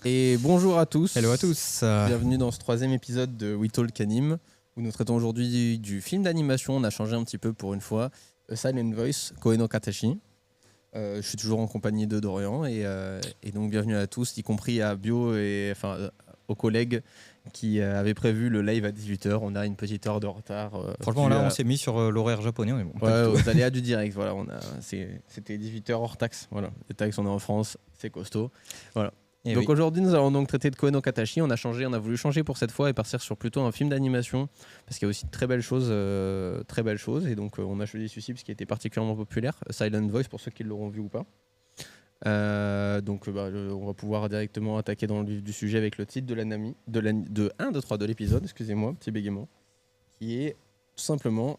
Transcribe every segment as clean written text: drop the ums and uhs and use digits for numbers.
Et bonjour à tous. Hello à tous. Bienvenue dans ce 3e épisode de We Talk Anime, où nous traitons aujourd'hui du film d'animation. On a changé un petit peu pour une fois. A Silent Voice, Koe no Katachi. Je suis toujours en compagnie de Dorian et donc bienvenue à tous, y compris à Bio et aux collègues qui avaient prévu le live à 18h. On a une petite heure de retard. Franchement, là, on s'est mis sur l'horaire japonais. On est bon, ouais, aux aléas du direct. Voilà, c'était 18h hors taxe. Voilà, les taxes, on est en France, c'est costaud. Voilà. Et donc oui. aujourd'hui, nous allons donc traiter de Koe no Katachi. On a voulu changer pour cette fois et partir sur plutôt un film d'animation parce qu'il y a aussi de très belles choses. Et donc on a choisi celui-ci parce qu'il était particulièrement populaire, Silent Voice pour ceux qui l'auront vu ou pas. On va pouvoir directement attaquer dans le vif du sujet avec le titre de l'anime, de l'épisode, excusez-moi, petit bégaiement, qui est tout simplement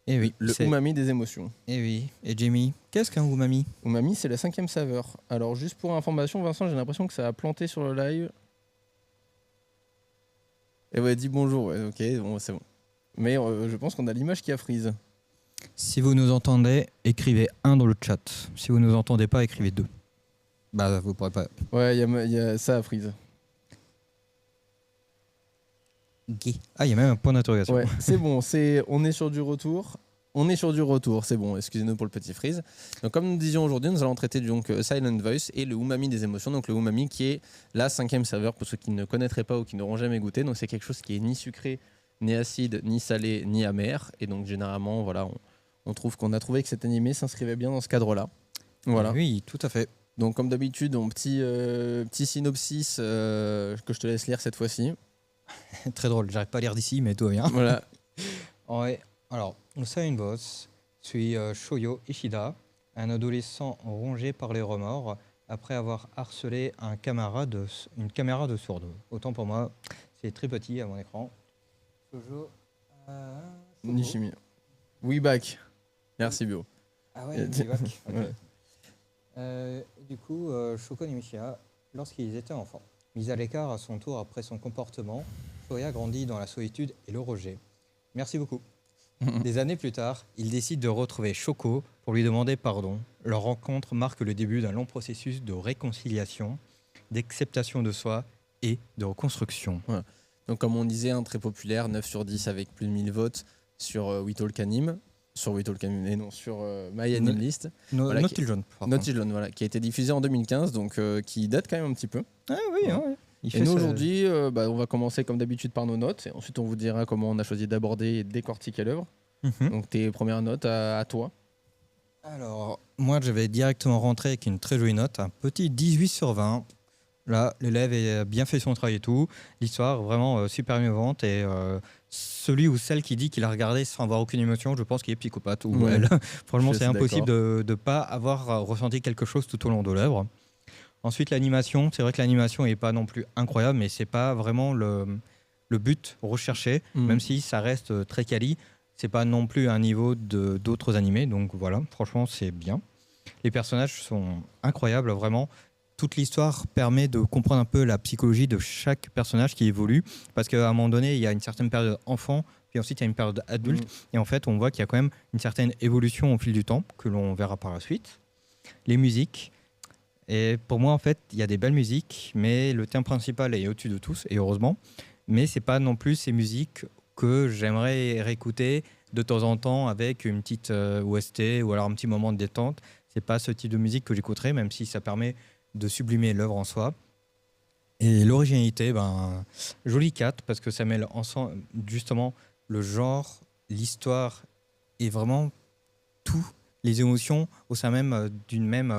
le umami des émotions. Et oui. Et Jamie, qu'est-ce qu'un umami ? Umami, c'est la 5e saveur. Alors juste pour information, Vincent, j'ai l'impression que ça a planté sur le live. Et ouais, dis bonjour, ouais, ok, bon, c'est bon. Mais je pense qu'on a l'image qui a freeze. Si vous nous entendez, écrivez 1 dans le chat. Si vous ne nous entendez pas, écrivez 2. Bah, vous pourrez pas. Ouais, y a ça a freeze. Ah, il y a même un point d'interrogation. Ouais, c'est bon, on est sur du retour. C'est bon, excusez-nous pour le petit freeze. Donc, comme nous disions aujourd'hui, nous allons traiter donc Silent Voice et le umami des émotions. Donc le umami qui est la 5e saveur pour ceux qui ne connaîtraient pas ou qui n'auront jamais goûté. Donc c'est quelque chose qui est ni sucré, ni acide, ni salé, ni amer. Et donc généralement, voilà, on trouve qu'on a trouvé que cet animé s'inscrivait bien dans ce cadre-là. Voilà. Oui, tout à fait. Donc comme d'habitude, petit synopsis que je te laisse lire cette fois-ci. Très drôle, j'arrive pas à lire d'ici, mais tout va bien. Voilà. Ouais. Alors, Silent Voice suit Shoyo Ishida, un adolescent rongé par les remords après avoir harcelé une camarade de sourde. Autant pour moi, c'est très petit à mon écran. Shoujo Nishimi. We back. Merci Bio. Ah ouais, We back. Okay. Du coup, Shoko Nimishia, lorsqu'ils étaient enfants, mis à l'écart à son tour après son comportement, Shoya grandit dans la solitude et le rejet. Merci beaucoup. Des années plus tard, il décide de retrouver Shoko pour lui demander pardon. Leur rencontre marque le début d'un long processus de réconciliation, d'acceptation de soi et de reconstruction. Voilà. Donc comme on disait, très populaire, 9 sur 10 avec plus de 1000 votes sur We Talk Anime. Sur We Talk Anime et non sur My Anime List. Not Children. Not Children, voilà, qui a été diffusé en 2015, donc qui date quand même un petit peu. Ah oui, voilà. Ouais. Et nous aujourd'hui, on va commencer comme d'habitude par nos notes, et ensuite on vous dira comment on a choisi d'aborder et de décortiquer l'œuvre. Donc tes premières notes à toi. Alors, moi je vais directement rentrer avec une très jolie note, un petit 18 sur 20. Là, l'élève a bien fait son travail et tout. L'histoire, vraiment super émouvante. Et celui ou celle qui dit qu'il a regardé sans avoir aucune émotion, je pense qu'il est psychopathe ou elle. Franchement, c'est impossible de ne pas avoir ressenti quelque chose tout au long de l'œuvre. Ensuite, l'animation. C'est vrai que l'animation n'est pas non plus incroyable, mais c'est pas vraiment le but recherché, même si ça reste très quali. C'est pas non plus un niveau d'autres animés. Donc voilà, franchement, c'est bien. Les personnages sont incroyables, vraiment. Toute l'histoire permet de comprendre un peu la psychologie de chaque personnage qui évolue, parce qu'à un moment donné, il y a une certaine période enfant, puis ensuite il y a une période adulte, et en fait on voit qu'il y a quand même une certaine évolution au fil du temps, que l'on verra par la suite. Les musiques, et pour moi en fait, il y a des belles musiques, mais le thème principal est au-dessus de tous, et heureusement, mais c'est pas non plus ces musiques que j'aimerais réécouter de temps en temps avec une petite OST, ou alors un petit moment de détente. C'est pas ce type de musique que j'écouterais, même si ça permet de sublimer l'œuvre en soi. Et l'originalité, jolie 4, parce que ça mêle ensemble justement le genre, l'histoire et vraiment tout, les émotions au sein même d'une même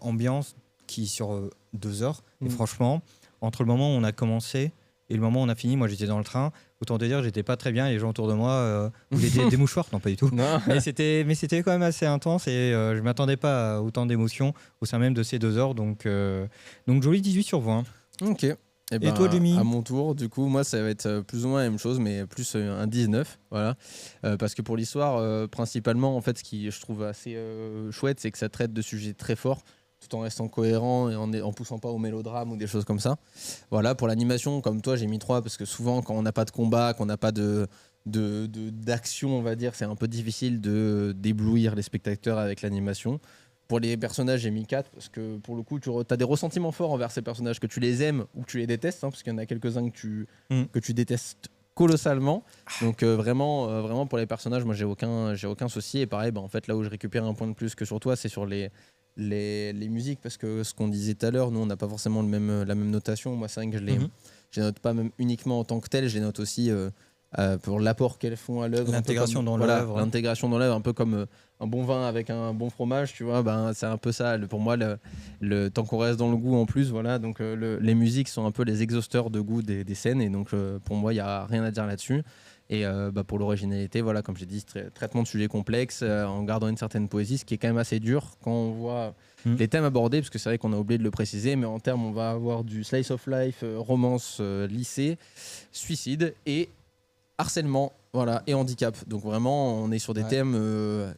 ambiance qui sur 2 heures. Et franchement, entre le moment où on a commencé et le moment où on a fini, moi j'étais dans le train, autant te dire j'étais pas très bien, les gens autour de moi voulaient des mouchoirs, non pas du tout, mais c'était quand même assez intense et je m'attendais pas à autant d'émotions au sein même de ces 2 heures, donc joli 18 sur 20. Ok. Et toi Jimmy ? À mon tour, du coup moi ça va être plus ou moins la même chose, mais plus un 19, voilà. Parce que pour l'histoire, principalement en fait ce qui je trouve assez chouette, c'est que ça traite de sujets très forts, tout en restant cohérent et en poussant pas au mélodrame ou des choses comme ça. Voilà, pour l'animation, comme toi, j'ai mis 3 parce que souvent, quand on n'a pas de combat, qu'on n'a pas d'action, on va dire, c'est un peu difficile de d'éblouir les spectateurs avec l'animation. Pour les personnages, j'ai mis 4 parce que pour le coup, tu as des ressentiments forts envers ces personnages, que tu les aimes ou que tu les détestes, parce qu'il y en a quelques-uns que tu détestes colossalement. Donc vraiment pour les personnages, moi j'ai aucun souci. Et pareil, en fait là où je récupère un point de plus que sur toi, c'est sur les musiques, parce que ce qu'on disait tout à l'heure, nous on n'a pas forcément la même notation. Moi c'est vrai que je les note pas même uniquement en tant que tel, je les note aussi pour l'apport qu'elles font à l'œuvre. L'intégration dans l'œuvre. L'intégration dans l'œuvre, un peu comme un bon vin avec un bon fromage, tu vois, c'est un peu ça. Pour moi, tant qu'on reste dans le goût en plus, voilà. Donc les musiques sont un peu les exhausteurs de goût des scènes, et donc pour moi, il n'y a rien à dire là-dessus. Et pour l'originalité, voilà, comme j'ai dit, traitement de sujets complexes en gardant une certaine poésie, ce qui est quand même assez dur quand on voit les thèmes abordés, parce que c'est vrai qu'on a oublié de le préciser, mais en termes, on va avoir du slice of life, romance, lycée, suicide et harcèlement, voilà, et handicap. Donc vraiment, on est sur des thèmes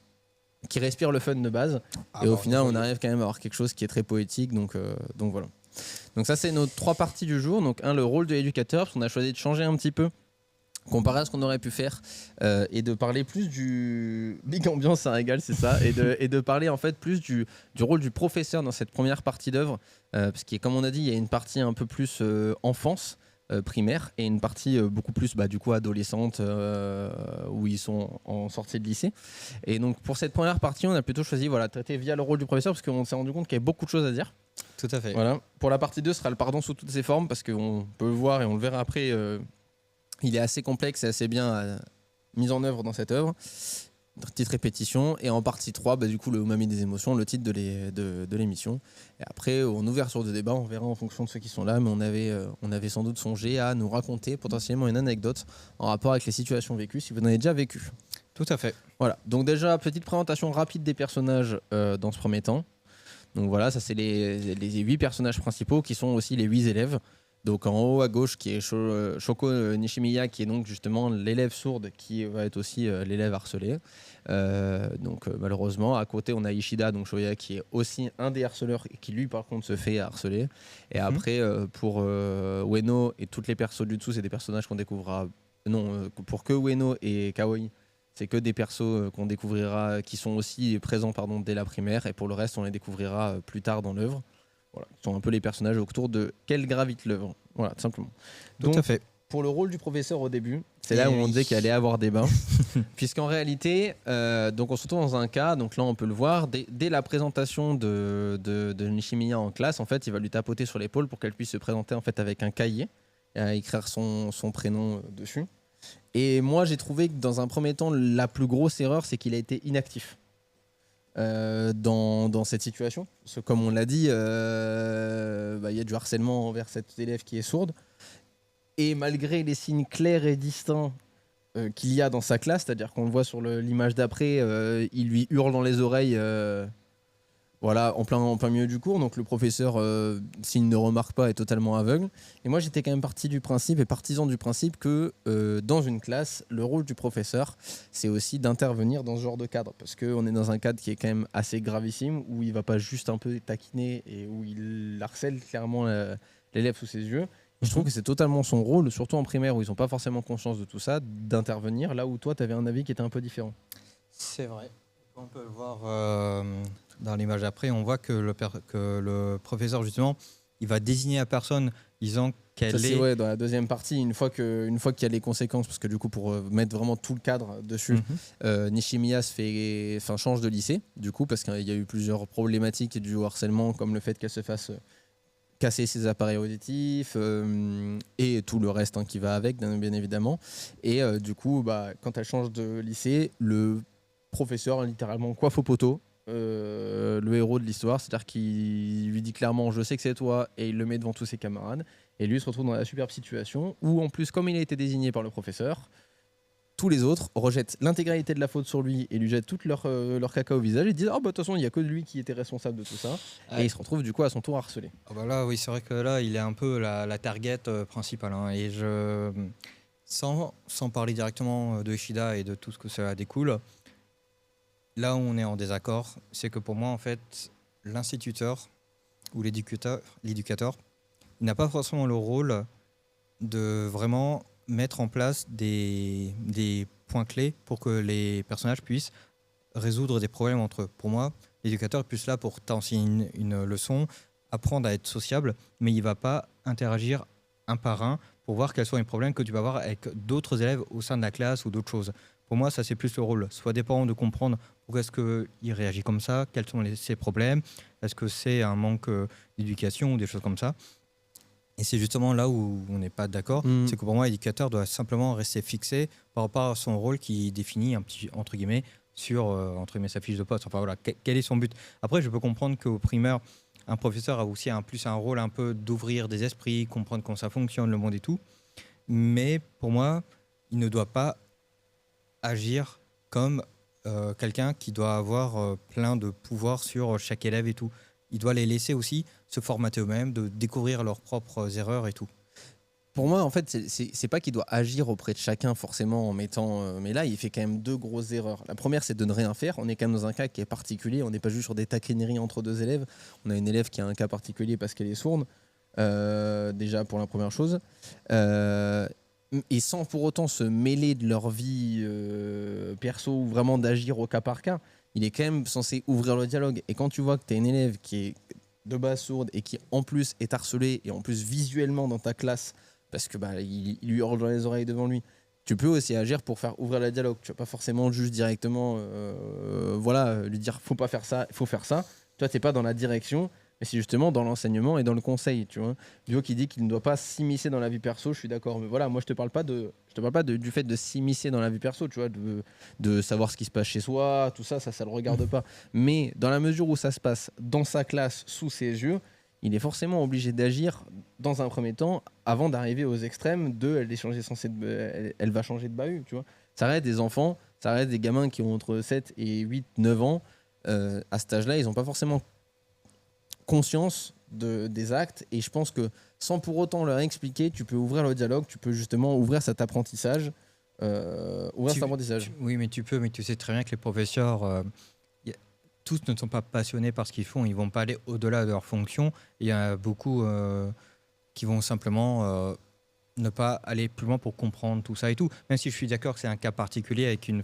qui respirent le fun de base. Et au final, on arrive quand même à avoir quelque chose qui est très poétique. Donc voilà. Donc ça, c'est nos 3 parties du jour. Donc le rôle de l'éducateur, parce qu'on a choisi de changer un petit peu comparé à ce qu'on aurait pu faire, et de parler plus du big ambiance, ça régale, c'est ça, et de parler en fait plus du rôle du professeur dans cette première partie d'œuvre, parce que comme on a dit, il y a une partie un peu plus enfance, primaire, et une partie beaucoup plus du coup adolescente, où ils sont en sortie de lycée. Et donc pour cette première partie, on a plutôt choisi de traiter via le rôle du professeur, parce qu'on s'est rendu compte qu'il y avait beaucoup de choses à dire. Tout à fait. Voilà. Pour la partie 2, ce sera le pardon sous toutes ses formes, parce qu'on peut le voir et on le verra après, il est assez complexe et assez bien mis en œuvre dans cette œuvre. Petite répétition. Et en partie 3, du coup, le umami des émotions, le titre de l'émission. Et après, en ouverture de débat, on verra en fonction de ceux qui sont là, mais on avait sans doute songé à nous raconter potentiellement une anecdote en rapport avec les situations vécues, si vous en avez déjà vécu. Tout à fait. Voilà. Donc déjà, petite présentation rapide des personnages dans ce premier temps. Donc voilà, ça c'est les 8 personnages principaux qui sont aussi les 8 élèves. Donc en haut à gauche, qui est Shoko Nishimiya, qui est donc justement l'élève sourde, qui va être aussi l'élève harcelé. Malheureusement, à côté on a Ishida, donc Shoya, qui est aussi un des harceleurs et qui lui par contre se fait harceler. Et après pour Ueno et toutes les persos du dessous, c'est des personnages qu'on découvrira. Pour que Ueno et Kawaii, c'est que des persos qu'on découvrira, qui sont aussi présents dès la primaire, et pour le reste on les découvrira plus tard dans l'œuvre. Voilà, ce sont un peu les personnages autour de quel gravite l'œuvre. Voilà, tout simplement. Donc, tout à fait. Pour le rôle du professeur au début, c'est là où on disait qu'il allait avoir débat. Puisqu'en réalité, donc on se retrouve dans un cas, donc là on peut le voir, dès la présentation de Nishimiya en classe, en fait, il va lui tapoter sur l'épaule pour qu'elle puisse se présenter en fait avec un cahier, et à écrire son prénom dessus. Et moi, j'ai trouvé que dans un premier temps, la plus grosse erreur, c'est qu'il a été inactif. Dans cette situation, parce que comme on l'a dit, y a du harcèlement envers cet élève qui est sourde, et malgré les signes clairs et distincts qu'il y a dans sa classe, c'est-à-dire qu'on le voit sur l'image d'après, il lui hurle dans les oreilles, en plein milieu du cours. Donc le professeur, s'il ne remarque pas, est totalement aveugle. Et moi, j'étais quand même partisan du principe que dans une classe, le rôle du professeur, c'est aussi d'intervenir dans ce genre de cadre. Parce qu'on est dans un cadre qui est quand même assez gravissime, où il ne va pas juste un peu taquiner et où il harcèle clairement l'élève sous ses yeux. Et je trouve que c'est totalement son rôle, surtout en primaire, où ils n'ont pas forcément conscience de tout ça, d'intervenir là où toi, tu avais un avis qui était un peu différent. C'est vrai. On peut le voir dans l'image après, on voit que le professeur, justement, il va désigner la personne disant qu'elle est... Ouais, dans la deuxième partie, une fois qu'il y a les conséquences, parce que du coup, pour mettre vraiment tout le cadre dessus, Nishimiya change de lycée, du coup, parce qu'il y a eu plusieurs problématiques du harcèlement, comme le fait qu'elle se fasse casser ses appareils auditifs et tout le reste qui va avec, bien évidemment. Et du coup, quand elle change de lycée, le professeur littéralement coiffe au poteau le héros de l'histoire, c'est-à-dire qu'il lui dit clairement je sais que c'est toi, et il le met devant tous ses camarades, et lui se retrouve dans la superbe situation où en plus, comme il a été désigné par le professeur, tous les autres rejettent l'intégralité de la faute sur lui et lui jettent tout leur caca au visage et disent de toute façon il n'y a que lui qui était responsable de tout ça, et il se retrouve du coup à son tour harcelé. Là oui, c'est vrai que là il est un peu la target principale, et sans parler directement de Ishida et de tout ce que cela découle, là où on est en désaccord, c'est que pour moi, en fait, l'instituteur ou l'éducateur, il n'a pas forcément le rôle de vraiment mettre en place des points clés pour que les personnages puissent résoudre des problèmes entre eux. Pour moi, l'éducateur est plus là pour t'enseigner une leçon, apprendre à être sociable, mais il ne va pas interagir un par un pour voir quels sont les problèmes que tu vas avoir avec d'autres élèves au sein de la classe ou d'autres choses. Pour moi, ça, c'est plus le rôle. Soit des parents de comprendre pourquoi est-ce qu'il réagit comme ça, quels sont ses problèmes, est-ce que c'est un manque d'éducation ou des choses comme ça. Et c'est justement là où on n'est pas d'accord. C'est que pour moi, l'éducateur doit simplement rester fixé par rapport à son rôle qui définit un petit, entre guillemets, sur entre guillemets, sa fiche de poste. Enfin voilà, quel est son but. Après, je peux comprendre qu'au primaire, un professeur a aussi plus un rôle un peu d'ouvrir des esprits, comprendre comment ça fonctionne, le monde et tout. Mais pour moi, il ne doit pas agir comme quelqu'un qui doit avoir plein de pouvoir sur chaque élève et tout. Il doit les laisser aussi se formater eux-mêmes, de découvrir leurs propres erreurs et tout. Pour moi, en fait, c'est pas qu'il doit agir auprès de chacun forcément en mettant. Mais là, il fait quand même 2 grosses erreurs. La première, c'est de ne rien faire. On est quand même dans un cas qui est particulier. On n'est pas juste sur des taquineries entre 2 élèves. On a une élève qui a un cas particulier parce qu'elle est sourde. Déjà, pour la première chose. Et sans pour autant se mêler de leur vie perso ou vraiment d'agir au cas par cas. Il est quand même censé ouvrir le dialogue. Et quand tu vois que tu as une élève qui est de base sourde et qui en plus est harcelée et en plus visuellement dans ta classe parce que il lui hurle dans les oreilles devant lui, tu peux aussi agir pour faire ouvrir le dialogue. Tu vas pas forcément juste directement lui dire faut pas faire ça, il faut faire ça. Toi, t'es pas dans la direction, mais c'est justement dans l'enseignement et dans le conseil, tu vois. Bio qui dit qu'il ne doit pas s'immiscer dans la vie perso, je suis d'accord, mais voilà, moi je te parle pas du fait de s'immiscer dans la vie perso, tu vois, de savoir ce qui se passe chez soi, tout ça, ça le regarde pas. Mais dans la mesure où ça se passe dans sa classe, sous ses yeux, il est forcément obligé d'agir dans un premier temps avant d'arriver aux extrêmes de elle va changer de bahut, tu vois. Ça reste des enfants, ça reste des gamins qui ont entre 7 et 8, 9 ans. À cet âge-là, ils n'ont pas forcément conscience des actes et je pense que sans pour autant leur expliquer, tu peux ouvrir le dialogue, tu peux justement ouvrir cet apprentissage. Oui, mais tu peux, mais tu sais très bien que les professeurs, tous ne sont pas passionnés par ce qu'ils font, ils vont pas aller au-delà de leur fonction. Il y a beaucoup qui vont simplement ne pas aller plus loin pour comprendre tout ça et tout. Même si je suis d'accord que c'est un cas particulier avec une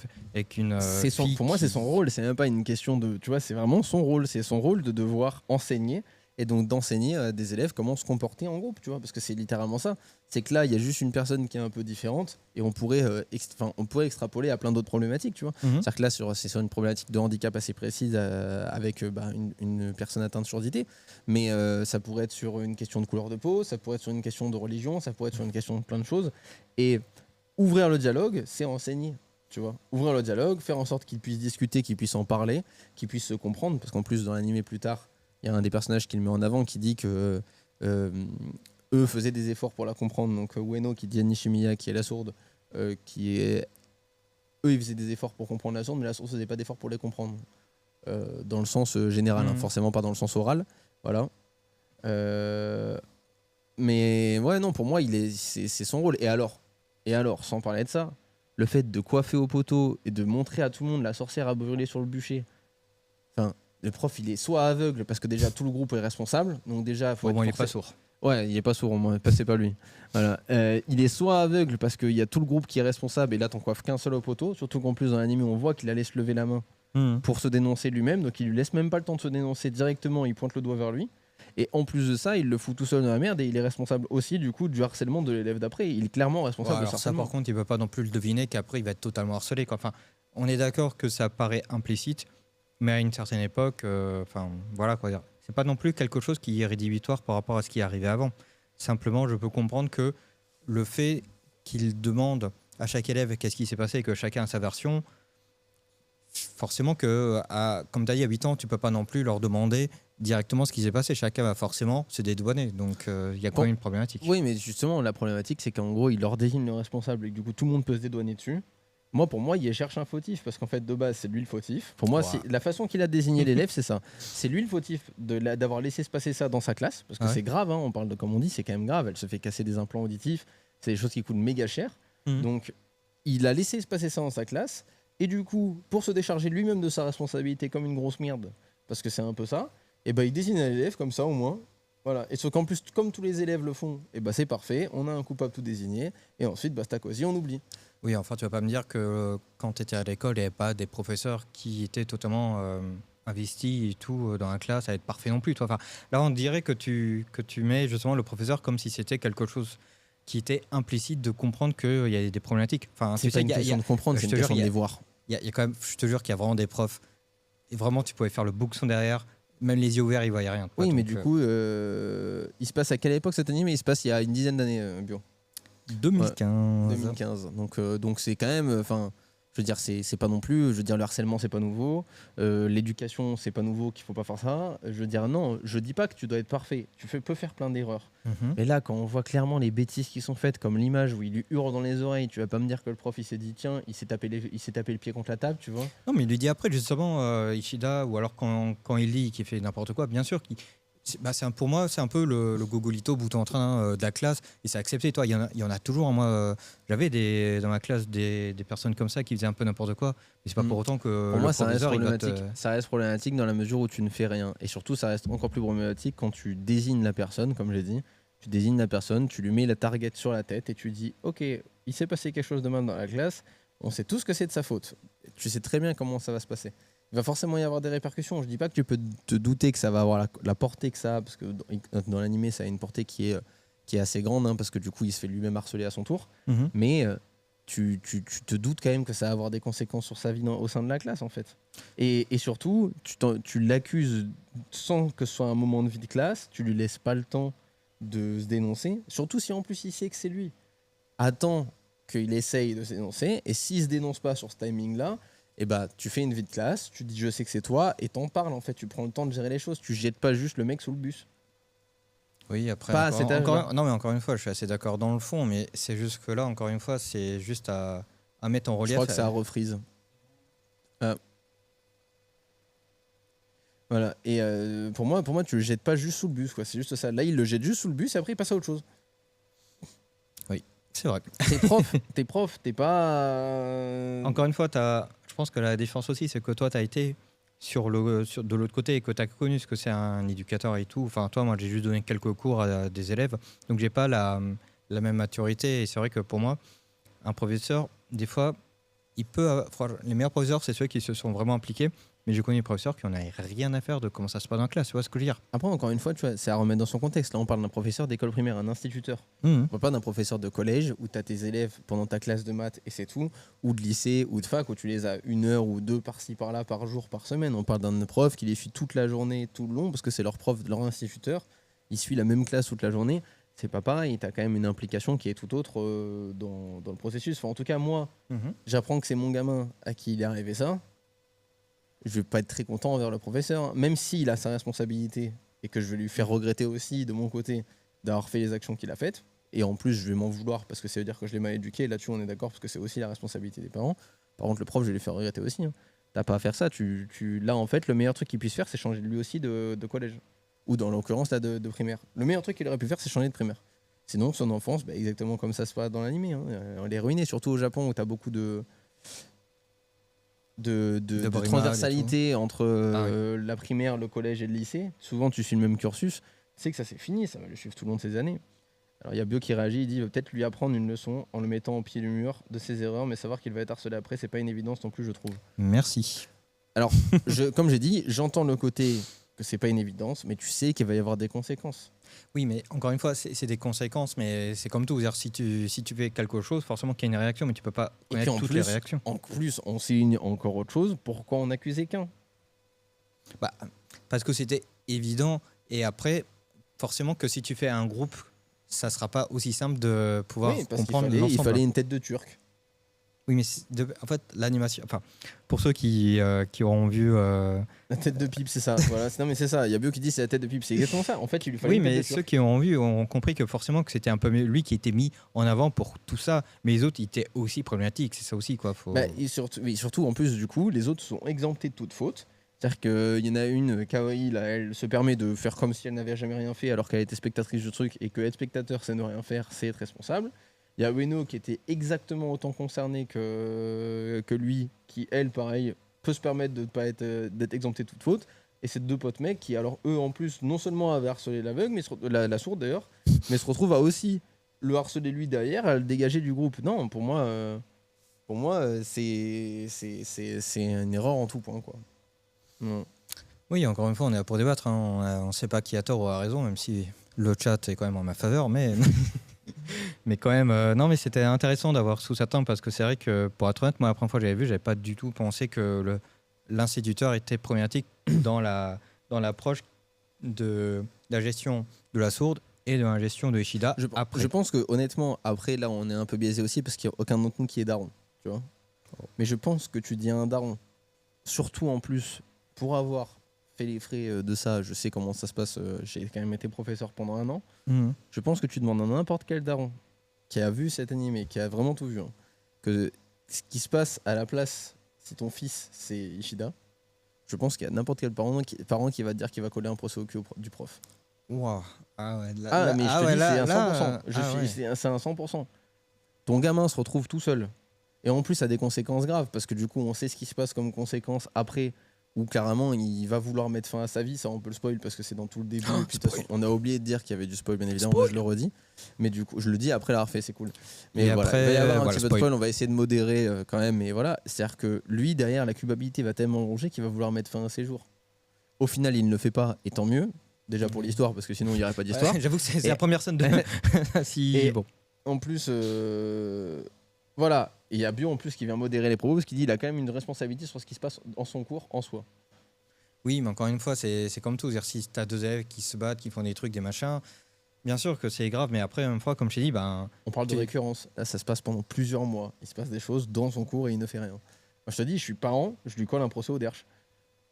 pour moi, c'est son rôle. C'est même pas une question de, tu vois, c'est vraiment son rôle. C'est son rôle de devoir enseigner et donc d'enseigner à des élèves comment se comporter en groupe, tu vois, parce que c'est littéralement ça. C'est que là, il y a juste une personne qui est un peu différente et on pourrait extrapoler à plein d'autres problématiques, tu vois. C'est-à-dire que là, c'est sur une problématique de handicap assez précise avec une personne atteinte de surdité, mais ça pourrait être sur une question de couleur de peau, ça pourrait être sur une question de religion, ça pourrait être sur une question de plein de choses. Et ouvrir le dialogue, c'est enseigner. Tu vois, ouvrir le dialogue, faire en sorte qu'ils puissent discuter, qu'ils puissent en parler, qu'ils puissent se comprendre, parce qu'en plus dans l'animé plus tard, il y a un des personnages qui le met en avant qui dit que eux faisaient des efforts pour la comprendre. Donc Ueno qui dit à Nishimiya qui est la sourde, eux ils faisaient des efforts pour comprendre la sourde, mais la sourde faisait pas d'efforts pour les comprendre. Dans le sens général, forcément pas dans le sens oral. Voilà. Mais ouais, non, pour moi, c'est son rôle. Et alors, sans parler de ça, le fait de coiffer au poteau et de montrer à tout le monde la sorcière à brûler sur le bûcher. Enfin, le prof, il est soit aveugle parce que déjà tout le groupe est responsable. Donc déjà, au moins, il est pas sourd. Ouais, il est pas sourd au moins, c'est pas lui. Voilà. Il est soit aveugle parce qu'il y a tout le groupe qui est responsable et là, t'en coiffes qu'un seul au poteau. Surtout qu'en plus, dans l'anime, on voit qu'il allait se lever la main pour se dénoncer lui-même. Donc il lui laisse même pas le temps de se dénoncer directement. Il pointe le doigt vers lui. Et en plus de ça, il le fout tout seul dans la merde et il est responsable aussi du coup du harcèlement de l'élève d'après. Il est clairement responsable de ça. Ça, par contre, il ne peut pas non plus le deviner qu'après il va être totalement harcelé, quoi. Enfin, on est d'accord que ça paraît implicite, mais à une certaine époque, voilà quoi dire. C'est pas non plus quelque chose qui est rédhibitoire par rapport à ce qui est arrivé avant. Simplement, je peux comprendre que le fait qu'il demande à chaque élève qu'est-ce qui s'est passé et que chacun a sa version, forcément que, comme tu as dit, à 8 ans, tu peux pas non plus leur demander directement ce qui s'est passé. Chacun va forcément se dédouaner. Donc, il y a quand même une problématique. Oui, mais justement, la problématique, c'est qu'en gros, il leur désigne le responsable et que du coup, tout le monde peut se dédouaner dessus. Pour moi, il cherche un fautif parce qu'en fait, de base, c'est lui le fautif. Pour moi, c'est la façon qu'il a désigné l'élève, c'est ça. C'est lui le fautif d'avoir laissé se passer ça dans sa classe parce que c'est grave. On parle de, comme on dit, c'est quand même grave. Elle se fait casser des implants auditifs. C'est des choses qui coûtent méga cher. Donc, il a laissé se passer ça dans sa classe. Et du coup, pour se décharger lui-même de sa responsabilité comme une grosse merde, parce que c'est un peu ça, et il désigne un élève comme ça au moins. Voilà. Et sauf qu'en plus, comme tous les élèves le font, c'est parfait, on a un coupable tout désigné, et ensuite, basta cosy, on oublie. Oui, enfin, tu vas pas me dire que quand tu étais à l'école, il n'y avait pas des professeurs qui étaient totalement investi et tout dans la classe à être parfait non plus. Toi. Enfin, là, on dirait que tu mets justement le professeur comme si c'était quelque chose qui était implicite de comprendre qu'il y a des problématiques. Enfin, C'est tu pas sais, une question de comprendre, c'est je une te jure, question de les voir. il y a quand même, je te jure qu'il y a vraiment des profs. Et vraiment, tu pouvais faire le bouxon derrière, même les yeux ouverts, ils voyaient rien. Quoi. Oui, mais Donc, du coup, il se passe à quelle époque cet anime? Il se passe il y a une dizaine d'années, Bio. Ouais, 2015. 2015. Donc c'est quand même, enfin, je veux dire, c'est pas non plus, je veux dire, le harcèlement c'est pas nouveau, l'éducation c'est pas nouveau, qu'il faut pas faire ça. Je veux dire, non, je dis pas que tu dois être parfait. Peux faire plein d'erreurs. Mhm. Mais là, quand on voit clairement les bêtises qui sont faites, comme l'image où il lui hurle dans les oreilles, tu vas pas me dire que le prof il s'est dit tiens, il s'est tapé le pied contre la table, tu vois. Non, mais il lui dit après, justement, Ishida, ou alors quand il lit qu'il fait n'importe quoi, bien sûr, pour moi, c'est un peu le gogolito bouton en train de la classe, et c'est accepté. Toi, il y en a toujours. Hein, moi, j'avais dans ma classe des personnes comme ça qui faisaient un peu n'importe quoi, mais c'est pas pour autant que Pour le moi, ça reste professeur, il va te... problématique. Ça reste problématique dans la mesure où tu ne fais rien. Et surtout, ça reste encore plus problématique quand tu désignes la personne, comme j'ai dit. Tu désignes la personne, tu lui mets la target sur la tête et tu dis ok, il s'est passé quelque chose de mal dans la classe, on sait tous que c'est de sa faute. Tu sais très bien comment ça va se passer. Il va forcément y avoir des répercussions. Je dis pas que tu peux te douter que ça va avoir la portée que ça a, parce que dans l'animé, ça a une portée qui est assez grande, hein, parce que du coup, il se fait lui-même harceler à son tour. Mhm. Mais tu te doutes quand même que ça va avoir des conséquences sur sa vie au sein de la classe, en fait. Et surtout, tu l'accuses sans que ce soit un moment de vie de classe, tu lui laisses pas le temps de se dénoncer, surtout si en plus il sait que c'est lui. Attends qu'il essaye de se dénoncer, et s'il se dénonce pas sur ce timing-là, eh ben, tu fais une vie de classe, tu dis je sais que c'est toi, et t'en parles en fait, tu prends le temps de gérer les choses, tu jettes pas juste le mec sous le bus. Oui, après, Pas à cet âge-là. non, mais encore une fois, je suis assez d'accord dans le fond, mais c'est juste que là, encore une fois, c'est juste à mettre en Je relief. crois que ça refreeze. Voilà, et pour moi, tu le jettes pas juste sous le bus, quoi. C'est juste ça. Là, il le jette juste sous le bus et après il passe à autre chose. Oui, c'est vrai. T'es prof, t'es pas. Encore une fois, je pense que la différence aussi, c'est que toi, tu as été de l'autre côté et que tu as connu ce que c'est un éducateur et tout. Enfin, toi, moi, j'ai juste donné quelques cours à des élèves, donc j'ai pas la même maturité. Et c'est vrai que pour moi, un professeur, des fois, les meilleurs professeurs, c'est ceux qui se sont vraiment impliqués. Mais j'ai connu des professeurs qui n'en avaient rien à faire de comment ça se passe dans la classe. Tu vois ce que je veux dire? Après, encore une fois, tu vois, c'est à remettre dans son contexte. Là, on parle d'un professeur d'école primaire, un instituteur. Mhm. On parle pas d'un professeur de collège où tu as tes élèves pendant ta classe de maths et c'est tout, ou de lycée ou de fac où tu les as 1 heure ou deux par-ci par-là par jour, par semaine. On parle d'un prof qui les suit toute la journée, tout le long, parce que c'est leur prof, leur instituteur. Il suit la même classe toute la journée. C'est pas pareil, tu as quand même une implication qui est tout autre dans le processus. Enfin, en tout cas, moi, Mhm. j'apprends que c'est mon gamin à qui il est arrivé ça. Je vais pas être très content envers le professeur, même s'il a sa responsabilité et que je vais lui faire regretter aussi de mon côté d'avoir fait les actions qu'il a faites. Et en plus, je vais m'en vouloir parce que ça veut dire que je l'ai mal éduqué. Là-dessus, on est d'accord parce que c'est aussi la responsabilité des parents. Par contre, le prof, je vais lui faire regretter aussi. Hein. T'as pas à faire ça. Là, en fait, le meilleur truc qu'il puisse faire, c'est changer lui aussi de collège. Ou dans l'occurrence, là, de primaire. Le meilleur truc qu'il aurait pu faire, c'est changer de primaire. Sinon, son enfance, exactement comme ça se passe dans l'animé. Hein. Elle est ruinée, surtout au Japon où t'as beaucoup de transversalité entre la primaire, le collège et le lycée. Souvent, tu suis le même cursus. C'est que ça, c'est fini. Ça va le suivre tout le long de ces années. Alors, il y a Bio qui réagit. Il dit peut-être lui apprendre une leçon en le mettant au pied du mur de ses erreurs, mais savoir qu'il va être harcelé après, c'est pas une évidence non plus, je trouve. Merci. Alors, comme j'ai dit, j'entends le côté que c'est pas une évidence, mais tu sais qu'il va y avoir des conséquences. Oui, mais encore une fois, c'est des conséquences, mais c'est comme tout. Si tu fais quelque chose, forcément qu'il y a une réaction, mais tu peux pas connaître toutes les réactions. En plus, on signe encore autre chose. Pourquoi on accusait qu'un? Parce que c'était évident. Et après, forcément que si tu fais un groupe, ça sera pas aussi simple de pouvoir comprendre l'ensemble. Il fallait une tête de Turc. Oui, mais en fait, l'animation. Enfin, pour ceux qui auront vu. La tête de pipe, c'est ça. Voilà. Non, mais c'est ça. Il y a Bio qui dit c'est la tête de pipe. C'est exactement ça. En fait, il lui fallait. Oui, une tête mais de Turc. ceux qui ont vu ont compris que forcément que c'était un peu lui qui était mis en avant pour tout ça. Mais les autres, ils étaient aussi problématiques. C'est ça aussi, quoi. Et surtout, en plus, du coup, les autres sont exemptés de toute faute. C'est-à-dire qu'il y en a une, Kawaii, là, elle se permet de faire comme si elle n'avait jamais rien fait alors qu'elle était spectatrice du truc et que être spectateur, c'est ne rien faire, c'est être responsable. Il y a Ueno qui était exactement autant concerné que lui, qui, elle, pareil, peut se permettre de pas d'être exempté de toute faute. Et ces deux potes mecs qui, alors, eux, en plus, non seulement avaient harcelé l'aveugle, mais la sourde d'ailleurs, mais se retrouvent à aussi le harceler lui derrière, à le dégager du groupe. Non, pour moi, c'est une erreur en tout point, quoi. Non. Oui, encore une fois, on est là pour débattre. Hein. On ne sait pas qui a tort ou a raison, même si le chat est quand même en ma faveur. Mais, mais quand même, non, mais c'était intéressant d'avoir sous sa parce que c'est vrai que, pour être honnête, moi, la première fois que j'avais vu, j'avais pas du tout pensé que l'instituteur était problématique dans l'approche de la gestion de la sourde et de la gestion de Ishida après. Je pense que honnêtement, après là, on est un peu biaisé aussi parce qu'il n'y a aucun d'entre nous qui est daron, tu vois. Mais je pense que tu dis à un daron, surtout en plus, pour avoir fait les frais de ça, je sais comment ça se passe, j'ai quand même été professeur pendant 1 an, je pense que tu demandes à n'importe quel daron qui a vu cet animé, qui a vraiment tout vu, hein, que ce qui se passe à la place, si ton fils c'est Ishida, je pense qu'il y a n'importe quel parent qui va te dire qu'il va coller un procès au cul du prof. Wow. Ah ouais, là, Ah, là- mais je ah te ouais, dis, là- c'est un 100%. là- ah ouais. C'est un 100%. Ton gamin se retrouve tout seul. Et en plus, ça a des conséquences graves, parce que du coup, on sait ce qui se passe comme conséquence après, où carrément, il va vouloir mettre fin à sa vie. Ça, on peut le spoil, parce que c'est dans tout le début. Et puis, de toute façon, on a oublié de dire qu'il y avait du spoil, bien évidemment. Moi, je le redis. Mais du coup, je le dis après l'avoir fait, c'est cool. Mais Et voilà, après, il va y avoir un voilà, petit peu de spoil. On va essayer de modérer quand même. Mais voilà, c'est-à-dire que lui, derrière, la culpabilité va tellement longer qu'il va vouloir mettre fin à ses jours. Au final, il ne le fait pas, et tant mieux. Déjà pour l'histoire, parce que sinon, il n'y aurait pas d'histoire. Ouais, j'avoue que c'est Et- la première scène de. si, Et- bon. En plus, voilà, il y a Bio en plus qui vient modérer les propos parce qu'il dit qu'il a quand même une responsabilité sur ce qui se passe dans son cours en soi. Oui, mais encore une fois, c'est comme tout. C'est-à-dire, si tu as deux élèves qui se battent, qui font des trucs, des machins, bien sûr que c'est grave, mais après, une fois, comme je t'ai dit, ben. On parle de récurrence. Là, ça se passe pendant plusieurs mois. Il se passe des choses dans son cours et il ne fait rien. Moi, je te dis, je suis parent, je lui colle un procès au derche.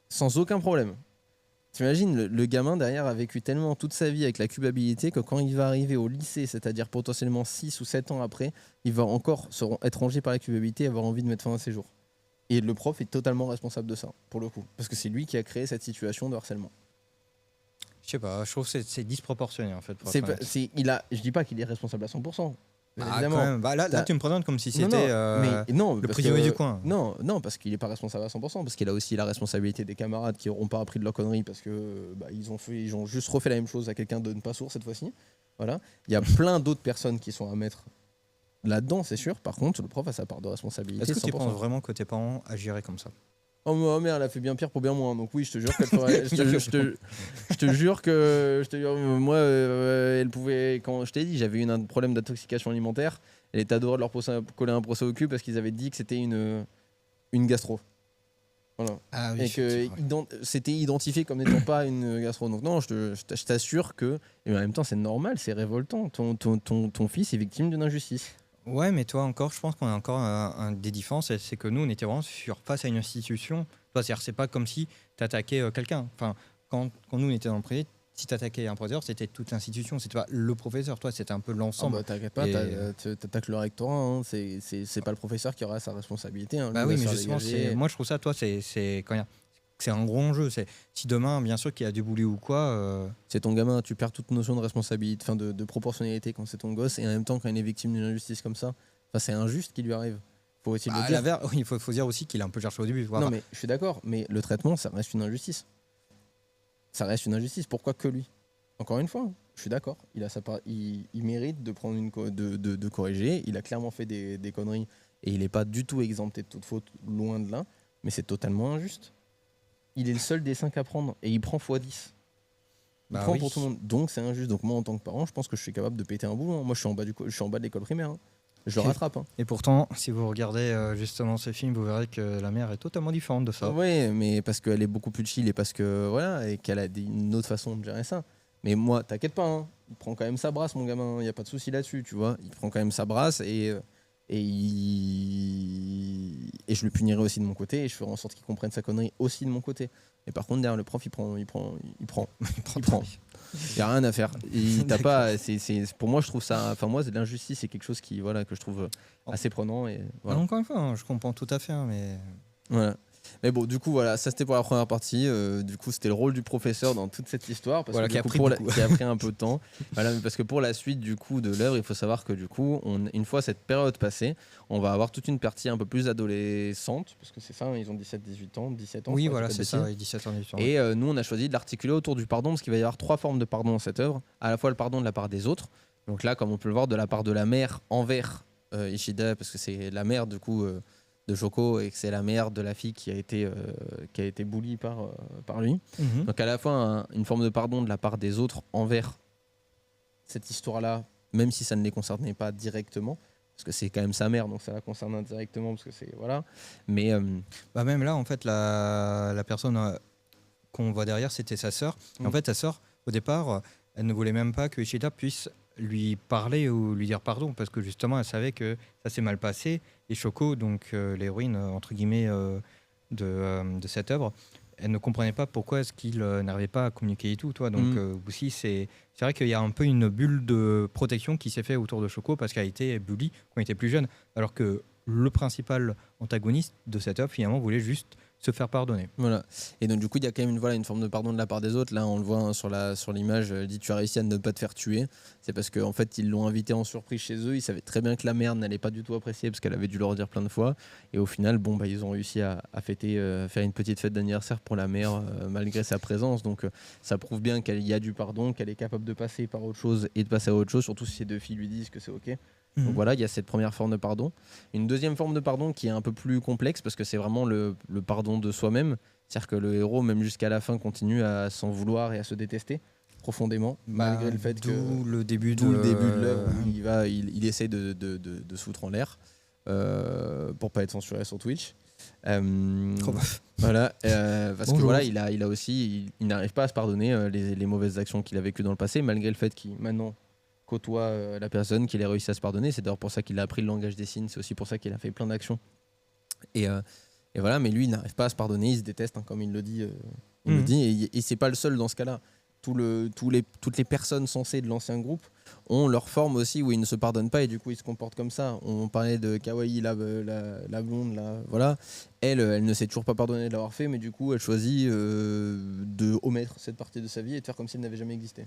Sans aucun problème. T'imagines, le gamin derrière a vécu tellement toute sa vie avec la culpabilité que quand il va arriver au lycée, c'est-à-dire potentiellement 6 ou 7 ans après, il va encore être rongé par la culpabilité et avoir envie de mettre fin à ses jours. Et le prof est totalement responsable de ça, pour le coup. Parce que c'est lui qui a créé cette situation de harcèlement. Je sais pas, je trouve que c'est disproportionné en fait. Je dis pas qu'il est responsable à 100%. Ah, Évidemment. quand même. Bah, là, tu me présentes comme si Non, c'était non, le parce prisonnier que- du coin. Non, parce qu'il n'est pas responsable à 100%, parce qu'il a aussi la responsabilité des camarades qui n'auront pas appris de leur connerie parce que ils ont juste refait la même chose à quelqu'un de ne pas sourd cette fois-ci. Voilà. Il y a plein d'autres personnes qui sont à mettre là-dedans, c'est sûr. Par contre, le prof a sa part de responsabilité. Est-ce que tu 100%. penses vraiment que tes parents agiraient comme ça? Oh merde, elle a fait bien pire pour bien moins. Donc oui, je te jure qu'elle ferait. Je te jure que moi, elle pouvait. Quand je t'ai dit, j'avais eu un problème d'intoxication alimentaire. Elle était adorée de leur coller un procès au cul parce qu'ils avaient dit que c'était une gastro. Voilà. Ah oui, Et que c'était identifié comme n'étant pas une gastro. Donc non, je t'assure que. Et en même temps, c'est normal, c'est révoltant. Ton fils est victime d'une injustice. Ouais, mais toi encore, je pense qu'on a encore des différences. C'est que nous, on était vraiment face à une institution. Toi, c'est pas comme si tu attaquais quelqu'un. Enfin, quand nous, on était dans le privé, si tu attaquais un professeur, c'était toute l'institution. C'était pas le professeur. Toi, c'était un peu l'ensemble. T'inquiète pas, Et- t'attaques le rectorat. Hein. C'est pas le professeur qui aura sa responsabilité. Hein. Lui, Bah il oui, va mais se faire justement, dégager. moi, je trouve ça, toi, c'est un gros enjeu. Si demain, bien sûr, qu'il y a du bully ou quoi. C'est ton gamin, tu perds toute notion de responsabilité, enfin de proportionnalité quand c'est ton gosse, et en même temps quand il est victime d'une injustice comme ça, c'est injuste qui lui arrive. Faut aussi le dire. Il faut dire aussi qu'il a un peu cherché au début. Non mais je suis d'accord, mais le traitement ça reste une injustice. Ça reste une injustice. Pourquoi que lui? Encore une fois, je suis d'accord. Il a sa part, il mérite de prendre de corriger. Il a clairement fait des conneries et il n'est pas du tout exempté de toute faute, loin de là. Mais c'est totalement injuste. Il est le seul des 5 à prendre et il prend x10. Il prend pour tout le monde. Donc c'est injuste. Donc moi en tant que parent, je pense que je suis capable de péter un boulot. Moi je suis en bas je suis en bas de l'école primaire. Hein. Je le rattrape. Hein. Et pourtant, si vous regardez justement ce film, vous verrez que la mère est totalement différente de ça. Oui, mais parce qu'elle est beaucoup plus chill et parce que voilà, et qu'elle a une autre façon de gérer ça. Mais moi, t'inquiète pas, hein, il prend quand même sa brasse, mon gamin. Il y a pas de souci là-dessus, tu vois. Il prend quand même sa brasse et je le punirai aussi de mon côté et je ferai en sorte qu'il comprenne sa connerie aussi de mon côté. Et par contre, derrière le prof, il prend. Il y a rien à faire. T'as pas. Pour moi, je trouve ça. Enfin, moi, l'injustice, c'est quelque chose qui, voilà, que je trouve assez prenant. Et voilà. Encore une fois, hein, je comprends tout à fait, hein, mais. Voilà. Mais bon, du coup, voilà, ça c'était pour la première partie. Du coup, c'était le rôle du professeur dans toute cette histoire, parce Voilà, que, qui a pris un peu de temps. Voilà, mais parce que pour la suite du coup de l'œuvre, il faut savoir que du coup, une fois cette période passée, on va avoir toute une partie un peu plus adolescente, parce que c'est ça, hein, ils ont 17-18 ans, 17 ans. Oui, je crois, voilà, si je dis c'est pas ça, de et 17 ans d'études. bêtises. Et nous, on a choisi de l'articuler autour du pardon, parce qu'il va y avoir 3 formes de pardon dans cette œuvre. À la fois le pardon de la part des autres. Donc là, comme on peut le voir, de la part de la mère envers Ishida, parce que c'est la mère du coup. de Shoko et que c'est la mère de la fille qui a été bully par lui. Donc à la fois une forme de pardon de la part des autres envers cette histoire-là, même si ça ne les concernait pas directement, parce que c'est quand même sa mère, donc ça la concerne indirectement, parce que c'est voilà. Mais Bah même là, en fait, la personne qu'on voit derrière, c'était sa sœur. En fait, sa sœur, au départ, elle ne voulait même pas que Ishida puisse lui parler ou lui dire pardon, parce que justement, elle savait que ça s'est mal passé. Et Shoko, donc l'héroïne, entre guillemets, de cette œuvre, elle ne comprenait pas pourquoi est-ce qu'il n'arrivait pas à communiquer et tout. Toi. Donc aussi, c'est vrai qu'il y a un peu une bulle de protection qui s'est fait autour de Shoko parce qu'elle a été bully quand elle était plus jeune, alors que le principal antagoniste de cette œuvre, finalement, voulait juste se faire pardonner. voilà. Et donc du coup, il y a quand même une forme de pardon de la part des autres. Là, on le voit sur l'image, elle dit tu as réussi à ne pas te faire tuer. C'est parce qu'en fait, ils l'ont invité en surprise chez eux. Ils savaient très bien que la mère n'allait pas du tout apprécier parce qu'elle avait dû leur dire plein de fois. Et au final, ils ont réussi à fêter, faire une petite fête d'anniversaire pour la mère malgré sa présence. Donc ça prouve bien qu'il y a du pardon, qu'elle est capable de passer par autre chose et de passer à autre chose, surtout si ses deux filles lui disent que c'est ok. Donc voilà, il y a cette première forme de pardon. Une deuxième forme de pardon qui est un peu plus complexe parce que c'est vraiment le pardon de soi-même. C'est-à-dire que le héros, même jusqu'à la fin, continue à s'en vouloir et à se détester profondément, malgré le fait que... D'où le début de l'œuvre où il essaie de se foutre en l'air pour pas être censuré sur Twitch. Voilà, parce que voilà, il a aussi, il n'arrive pas à se pardonner les mauvaises actions qu'il a vécues dans le passé, malgré le fait qu'il maintenant côtoie la personne, qu'il ait réussi à se pardonner. C'est d'ailleurs pour ça qu'il a appris le langage des signes, c'est aussi pour ça qu'il a fait plein d'actions. Et voilà, mais lui, il n'arrive pas à se pardonner, il se déteste, comme il le dit. Le dit et c'est pas le seul dans ce cas-là. Toutes les personnes censées de l'ancien groupe ont leur forme aussi où ils ne se pardonnent pas et du coup ils se comportent comme ça. On parlait de Kawaii, la blonde, là, voilà. Elle ne s'est toujours pas pardonnée de l'avoir fait, mais du coup elle choisit de omettre cette partie de sa vie et de faire comme si elle n'avait jamais existé.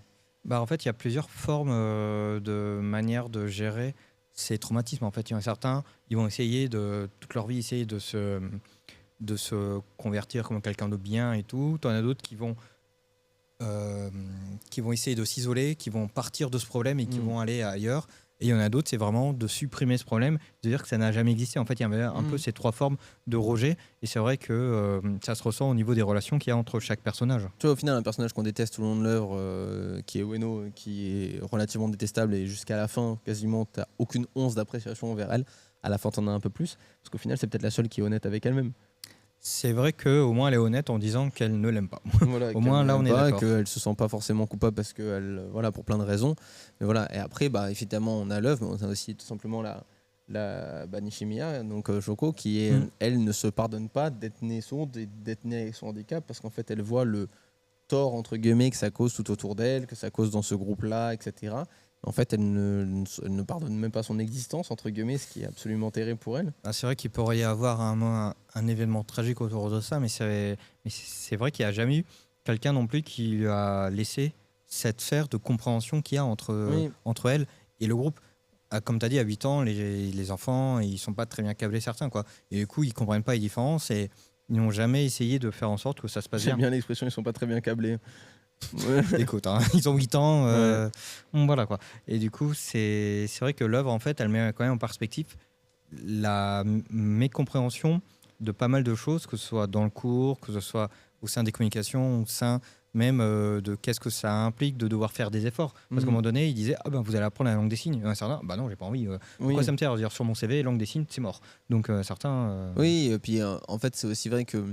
En fait, il y a plusieurs formes de manières de gérer ces traumatismes. En fait, il y en a certains, ils vont essayer toute leur vie, essayer de se convertir comme quelqu'un de bien et tout. Tu en as d'autres qui vont essayer de s'isoler, qui vont partir de ce problème et qui vont aller ailleurs. Et il y en a d'autres, c'est vraiment de supprimer ce problème, de dire que ça n'a jamais existé. En fait, il y avait un peu ces trois formes de rejet. Et c'est vrai que ça se ressent au niveau des relations qu'il y a entre chaque personnage. Tu vois, au final, un personnage qu'on déteste tout le long de l'œuvre, qui est Ueno, qui est relativement détestable et jusqu'à la fin, quasiment, tu n'as aucune once d'appréciation envers elle. À la fin, tu en as un peu plus. Parce qu'au final, c'est peut-être la seule qui est honnête avec elle-même. C'est vrai qu'au moins elle est honnête en disant qu'elle ne l'aime pas. Voilà, au moins là on est d'accord. Qu'elle se sent pas forcément coupable parce que voilà, pour plein de raisons. Mais voilà, et après, évidemment, on a l'œuvre, mais on a aussi tout simplement la Nishimiya, donc Shoko, qui est, elle ne se pardonne pas d'être née sourde et d'être née avec son handicap parce qu'en fait elle voit le tort entre guillemets que ça cause tout autour d'elle, que ça cause dans ce groupe-là, etc. En fait, elle ne pardonne même pas son existence, entre guillemets, ce qui est absolument terrible pour elle. C'est vrai qu'il pourrait y avoir un événement tragique autour de ça, mais c'est vrai qu'il n'y a jamais eu quelqu'un non plus qui lui a laissé cette sphère de compréhension qu'il y a entre elle et le groupe. Comme tu as dit, à 8 ans, les enfants, ils ne sont pas très bien câblés, certains. Quoi. Et du coup, ils ne comprennent pas les différences et ils n'ont jamais essayé de faire en sorte que ça se passe bien. J'aime bien l'expression, ils ne sont pas très bien câblés. Ouais. Écoute, ils ont 8 ans, voilà quoi. Et du coup, c'est vrai que l'œuvre, en fait, elle met quand même en perspective la mécompréhension de pas mal de choses, que ce soit dans le cours, que ce soit au sein des communications, au sein même de qu'est-ce que ça implique de devoir faire des efforts. Parce qu'à un moment donné, il disait vous allez apprendre la langue des signes. Un certain, non, j'ai pas envie. Pourquoi ça me sert? Dire sur mon CV, langue des signes, c'est mort. Donc certains. Oui, et puis en fait, c'est aussi vrai que.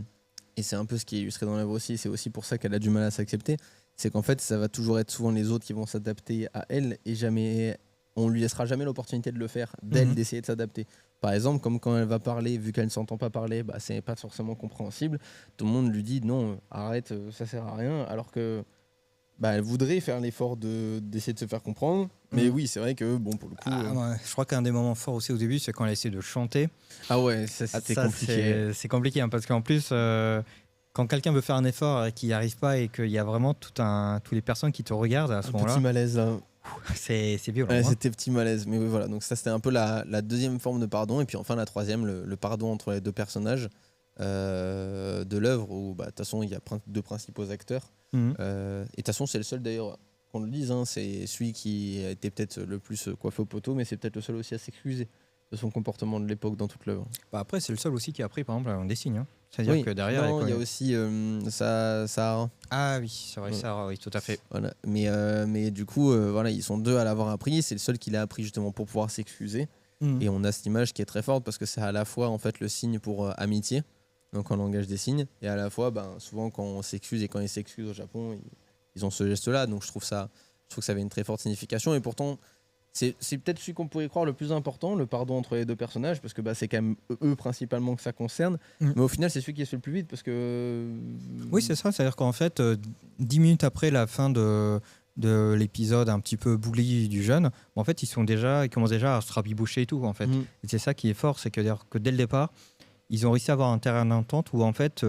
Et c'est un peu ce qui est illustré dans l'œuvre aussi, c'est aussi pour ça qu'elle a du mal à s'accepter, c'est qu'en fait ça va toujours être souvent les autres qui vont s'adapter à elle et jamais on lui laissera jamais l'opportunité de le faire, d'elle d'essayer de s'adapter. Par exemple, comme quand elle va parler, vu qu'elle ne s'entend pas parler, c'est pas forcément compréhensible, tout le monde lui dit non, arrête, ça sert à rien, alors que elle voudrait faire l'effort d'essayer de se faire comprendre. Mais oui, c'est vrai que, pour le coup... Ouais. Je crois qu'un des moments forts aussi au début, c'est quand elle essaie de chanter. Ah ouais, ça c'était compliqué. C'est compliqué, parce qu'en plus, quand quelqu'un veut faire un effort et qu'il n'y arrive pas et qu'il y a vraiment toutes les personnes qui te regardent à ce moment-là... Petit malaise, là. C'est violent. Ouais, c'était petit malaise. Mais oui, voilà. Donc ça, c'était un peu la deuxième forme de pardon. Et puis enfin, la troisième, le pardon entre les deux personnages de l'œuvre, où de toute façon, il y a deux principaux acteurs. Et de toute façon, c'est le seul d'ailleurs, qu'on le dise, c'est celui qui a été peut-être le plus coiffé au poteau, mais c'est peut-être le seul aussi à s'excuser de son comportement de l'époque dans toute l'œuvre. Bah après, c'est le seul aussi qui a appris, par exemple, un des signes. Hein. C'est-à-dire Oui. que derrière. Non, il y a aussi Sahara. Ah oui, c'est vrai, Ouais. ça, oui, tout à fait. Voilà. Mais du coup, voilà, ils sont deux à l'avoir appris. C'est le seul qui l'a appris justement pour pouvoir s'excuser. Mhm. Et on a cette image qui est très forte parce que c'est à la fois en fait le signe pour amitié, donc en langage des signes, et à la fois, souvent quand on s'excuse et quand ils s'excusent au Japon, ils ont ce geste-là. Donc je trouve que ça avait une très forte signification. Et pourtant, c'est peut-être celui qu'on pourrait croire le plus important, le pardon entre les deux personnages, parce que c'est quand même eux principalement que ça concerne. Mais au final, c'est celui qui est fait le plus vite parce que. Oui, c'est ça. C'est-à-dire qu'en fait, 10 minutes après la fin de l'épisode un petit peu bully du jeune, en fait, ils commencent déjà à se rabiboucher et tout, en fait. Et c'est ça qui est fort, c'est que dès le départ, ils ont réussi à avoir un terrain d'entente où, en fait,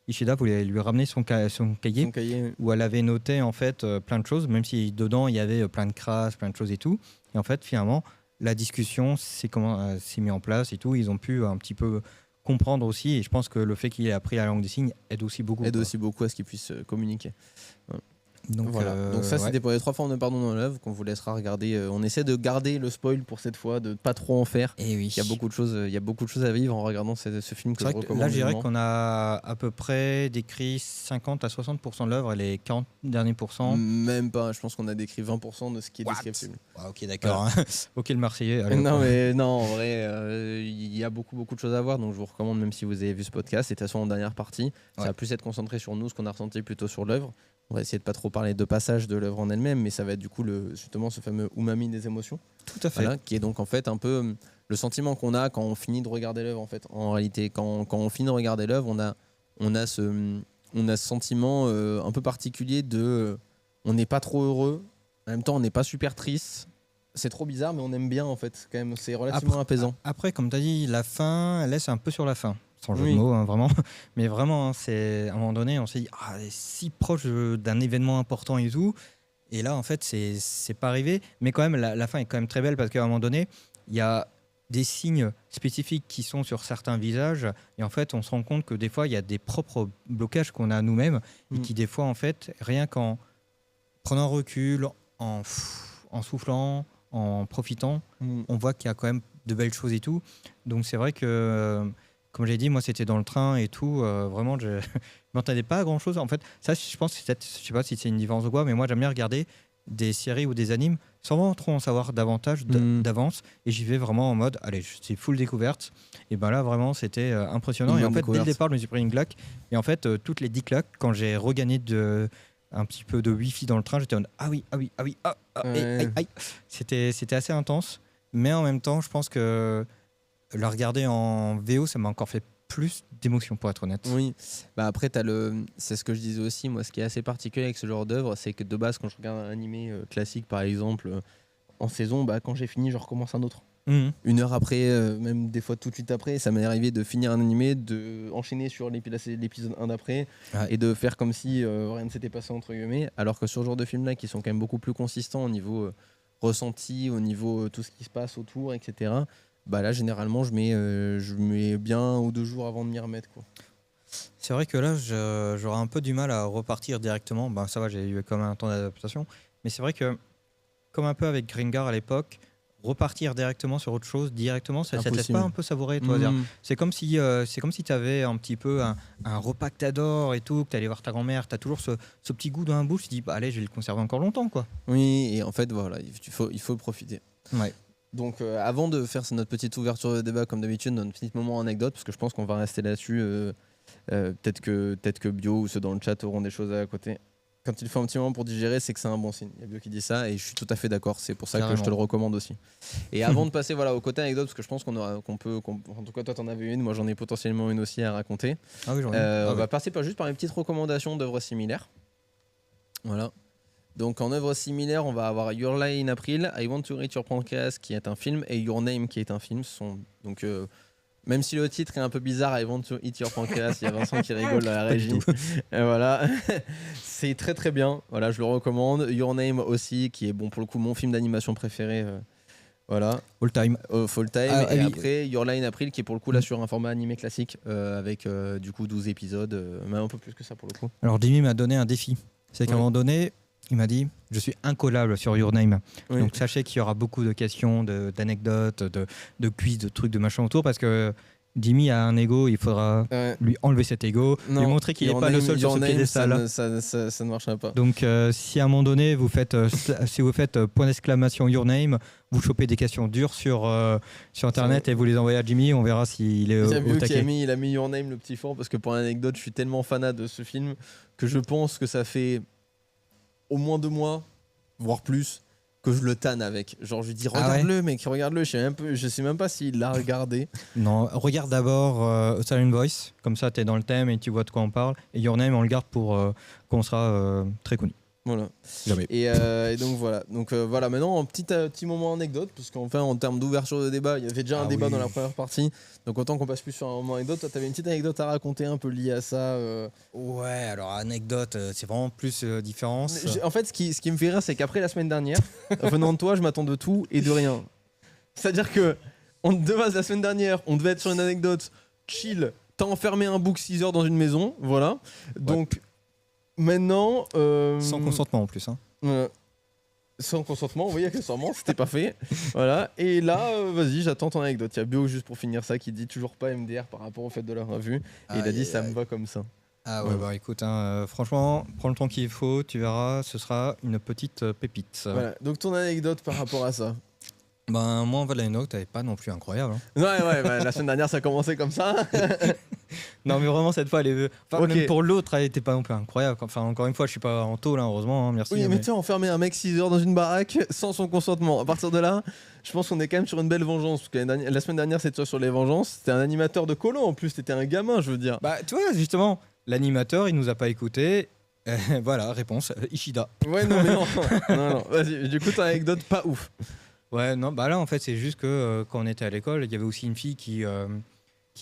Ishida voulait lui ramener son cahier, où elle avait noté, en fait, plein de choses, même si dedans, il y avait plein de crasses, plein de choses et tout. Et en fait, finalement, la discussion s'est mis en place et tout. Ils ont pu un petit peu comprendre aussi. Et je pense que le fait qu'il ait appris la langue des signes aide aussi beaucoup. Aide aussi beaucoup à ce qu'ils puissent communiquer. Ouais. Donc, voilà. Donc ça, c'était pour les 3 formes de pardon dans l'œuvre qu'on vous laissera regarder. On essaie de garder le spoil pour cette fois, de pas trop en faire. Et oui. Il y a beaucoup de choses à vivre en regardant ce film que je recommande. Là, je dirais qu'on a à peu près décrit 50 à 60% de l'œuvre et les 40 derniers pourcents. Même pas. Je pense qu'on a décrit 20% de ce qui est descriptible. Ok, d'accord. Voilà. Ok, le Marseillais. Allez, non, en vrai, il y a beaucoup de choses à voir. Donc je vous recommande, même si vous avez vu ce podcast. Et de toute façon, en dernière partie, ça va plus être concentré sur nous, ce qu'on a ressenti plutôt sur l'œuvre. On va essayer de pas trop parler de passages de l'œuvre en elle-même, mais ça va être du coup justement ce fameux umami des émotions. Tout à fait. Voilà, qui est donc en fait un peu le sentiment qu'on a quand on finit de regarder l'œuvre. En fait, en réalité, quand on finit de regarder l'œuvre, on a ce sentiment un peu particulier de on n'est pas trop heureux, en même temps on n'est pas super triste. C'est trop bizarre, mais on aime bien en fait. Quand même, c'est relativement apaisant. Après, comme tu as dit, la fin, elle laisse un peu sur la fin. Sans jeu de mots, hein, vraiment. Mais vraiment, c'est à un moment donné, on s'est dit, elle est si proche d'un événement important et tout. Et là, en fait, c'est pas arrivé. Mais quand même, la fin est quand même très belle parce qu'à un moment donné, il y a des signes spécifiques qui sont sur certains visages. Et en fait, on se rend compte que des fois, il y a des propres blocages qu'on a nous-mêmes et qui, des fois, en fait, rien qu'en prenant un recul, en soufflant, en profitant, on voit qu'il y a quand même de belles choses et tout. Donc, c'est vrai que. Comme j'ai dit, moi c'était dans le train et tout. Vraiment, je ne m'entendais pas à grand chose. En fait, ça, je pense, je sais pas si c'est une différence ou quoi, mais moi j'aime bien regarder des séries ou des animes sans vraiment trop en savoir davantage d'avance. Et j'y vais vraiment en mode, allez, c'est full découverte. Et ben là, vraiment, c'était impressionnant. Et en fait, dès le départ, je me suis pris une claque. Et en fait, toutes les 10 claques, quand j'ai regagné un petit peu de wifi dans le train, j'étais en mode, ah oui, aïe. C'était assez intense. Mais en même temps, je pense que le regarder en VO, ça m'a encore fait plus d'émotion, pour être honnête. Oui, après, c'est ce que je disais aussi. Moi, ce qui est assez particulier avec ce genre d'œuvre, c'est que de base, quand je regarde un animé classique, par exemple, en saison, quand j'ai fini, je recommence un autre. Une heure après, même des fois tout de suite après, ça m'est arrivé de finir un animé, d'enchaîner sur l'épisode 1 d'après et de faire comme si rien ne s'était passé, entre guillemets. Alors que sur ce genre de films-là, qui sont quand même beaucoup plus consistants au niveau ressenti, au niveau tout ce qui se passe autour, etc., là généralement je mets bien 1 ou 2 jours avant de m'y remettre, quoi. C'est vrai que là j'aurais un peu du mal à repartir directement. Ça va, j'ai eu quand même un temps d'adaptation, mais c'est vrai que comme un peu avec Gringar à l'époque, repartir directement sur autre chose directement, ça te laisse pas un peu savourer, toi. C'est comme si tu avais un petit peu un repas que t'adores et tout, que t'allais voir ta grand-mère, t'as toujours ce petit goût dans la bouche, tu dis allez, je vais le conserver encore longtemps, quoi. Oui, et en fait voilà, il faut profiter. Ouais. Donc avant de faire notre petite ouverture de débat comme d'habitude, notre petit moment anecdote, parce que je pense qu'on va rester là-dessus, peut-être que Bio ou ceux dans le chat auront des choses à côté. Quand il faut un petit moment pour digérer, c'est que c'est un bon signe. Il y a Bio qui dit ça et je suis tout à fait d'accord, c'est pour ça que je te le recommande aussi. Et avant de passer au côté anecdote, parce que je pense qu'on peut, en tout cas toi t'en avais une, moi j'en ai potentiellement une aussi à raconter. Ah oui, j'en ai. On va passer juste par les petites recommandations d'œuvres similaires. Voilà. Donc en œuvre similaire, on va avoir Your Lie in April, I Want to Eat Your Pancreas qui est un film et Your Name qui est un film. Donc même si le titre est un peu bizarre, I Want to Eat Your Pancreas, il y a Vincent qui rigole à la régie. Voilà, c'est très très bien. Voilà, je le recommande. Your Name aussi, qui est bon pour le coup mon film d'animation préféré. Voilà. All time. Et après Your Lie in April qui est pour le coup là sur un format animé classique avec du coup 12 épisodes, même un peu plus que ça pour le coup. Alors Jimmy m'a donné un défi. C'est qu'à un moment donné, Il m'a dit, je suis incollable sur Your Name. Oui. Donc sachez qu'il y aura beaucoup de questions, d'anecdotes, de quiz, de trucs, de machin autour, parce que Jimmy a un ego, il faudra Ouais. lui enlever cet ego, lui montrer qu'il n'est Your pas le Name- seul sur Your ce Name, piédestal. ça ne marchera pas. Donc si à un moment donné, si vous faites point d'exclamation Your Name, vous chopez des questions dures sur Internet et vous les envoyez à Jimmy, on verra s'il est J'ai au vu qu'il taquet. il a mis Your Name, le petit fort, parce que pour l'anecdote, je suis tellement fanat de ce film que je pense que ça fait au moins 2 mois, voire plus, que je le tanne avec. Genre, je lui dis, Ah ouais regarde-le, mec, regarde-le. Je sais même pas s'il l'a regardé. Non, regarde d'abord A Silent Voice, comme ça tu es dans le thème et tu vois de quoi on parle. Et Your Name, on le garde pour quand on sera très connu. Voilà. Jamais. Et donc voilà. Donc voilà, maintenant un petit moment anecdote, parce qu'enfin en termes d'ouverture de débat, il y avait déjà un débat oui. dans la première partie. Donc autant qu'on passe plus sur un moment anecdote. Toi, t'avais une petite anecdote à raconter un peu liée à ça. Ouais, alors anecdote, c'est vraiment plus différence. En fait, ce qui me fait rire, c'est qu'après la semaine dernière, venant de toi, je m'attends de tout et de rien. C'est-à-dire que de base, la semaine dernière, on devait être sur une anecdote chill. T'as enfermé un bouc 6 heures dans une maison, voilà. Donc maintenant, Sans consentement en plus. Hein. sans consentement, oui, accessoirement, c'était pas fait. Voilà. Et là, vas-y, j'attends ton anecdote. Il y a Bio, juste pour finir ça, qui dit toujours pas MDR par rapport au fait de la revue. Et il a dit, ça me va comme ça. Ah ouais, bah écoute, hein, franchement, prends le temps qu'il faut, tu verras, ce sera une petite pépite. Voilà. Donc ton anecdote par rapport à ça. Ben moi, en fait, l'anecdote, elle est pas non plus incroyable. Hein. Ouais, la semaine dernière, ça a commencé comme ça. Non mais vraiment, cette fois, Ok. même pour l'autre, elle était pas non plus incroyable. Enfin, encore une fois, je suis pas en tôle, hein, heureusement, hein, merci. Oui, mais tu as enfermé un mec 6 heures dans une baraque sans son consentement. À partir de là, je pense qu'on est quand même sur une belle vengeance. Parce que la semaine dernière, c'était sur les vengeances. C'était un animateur de Colo en plus, t'étais un gamin, je veux dire. Bah, tu vois, justement, l'animateur, il nous a pas écouté. Voilà, réponse, Ishida. Ouais, non, mais non. non. Vas-y, du coup, t'as une anecdote pas ouf. Ouais, non, bah là, en fait, c'est juste que quand on était à l'école, il y avait aussi une fille qui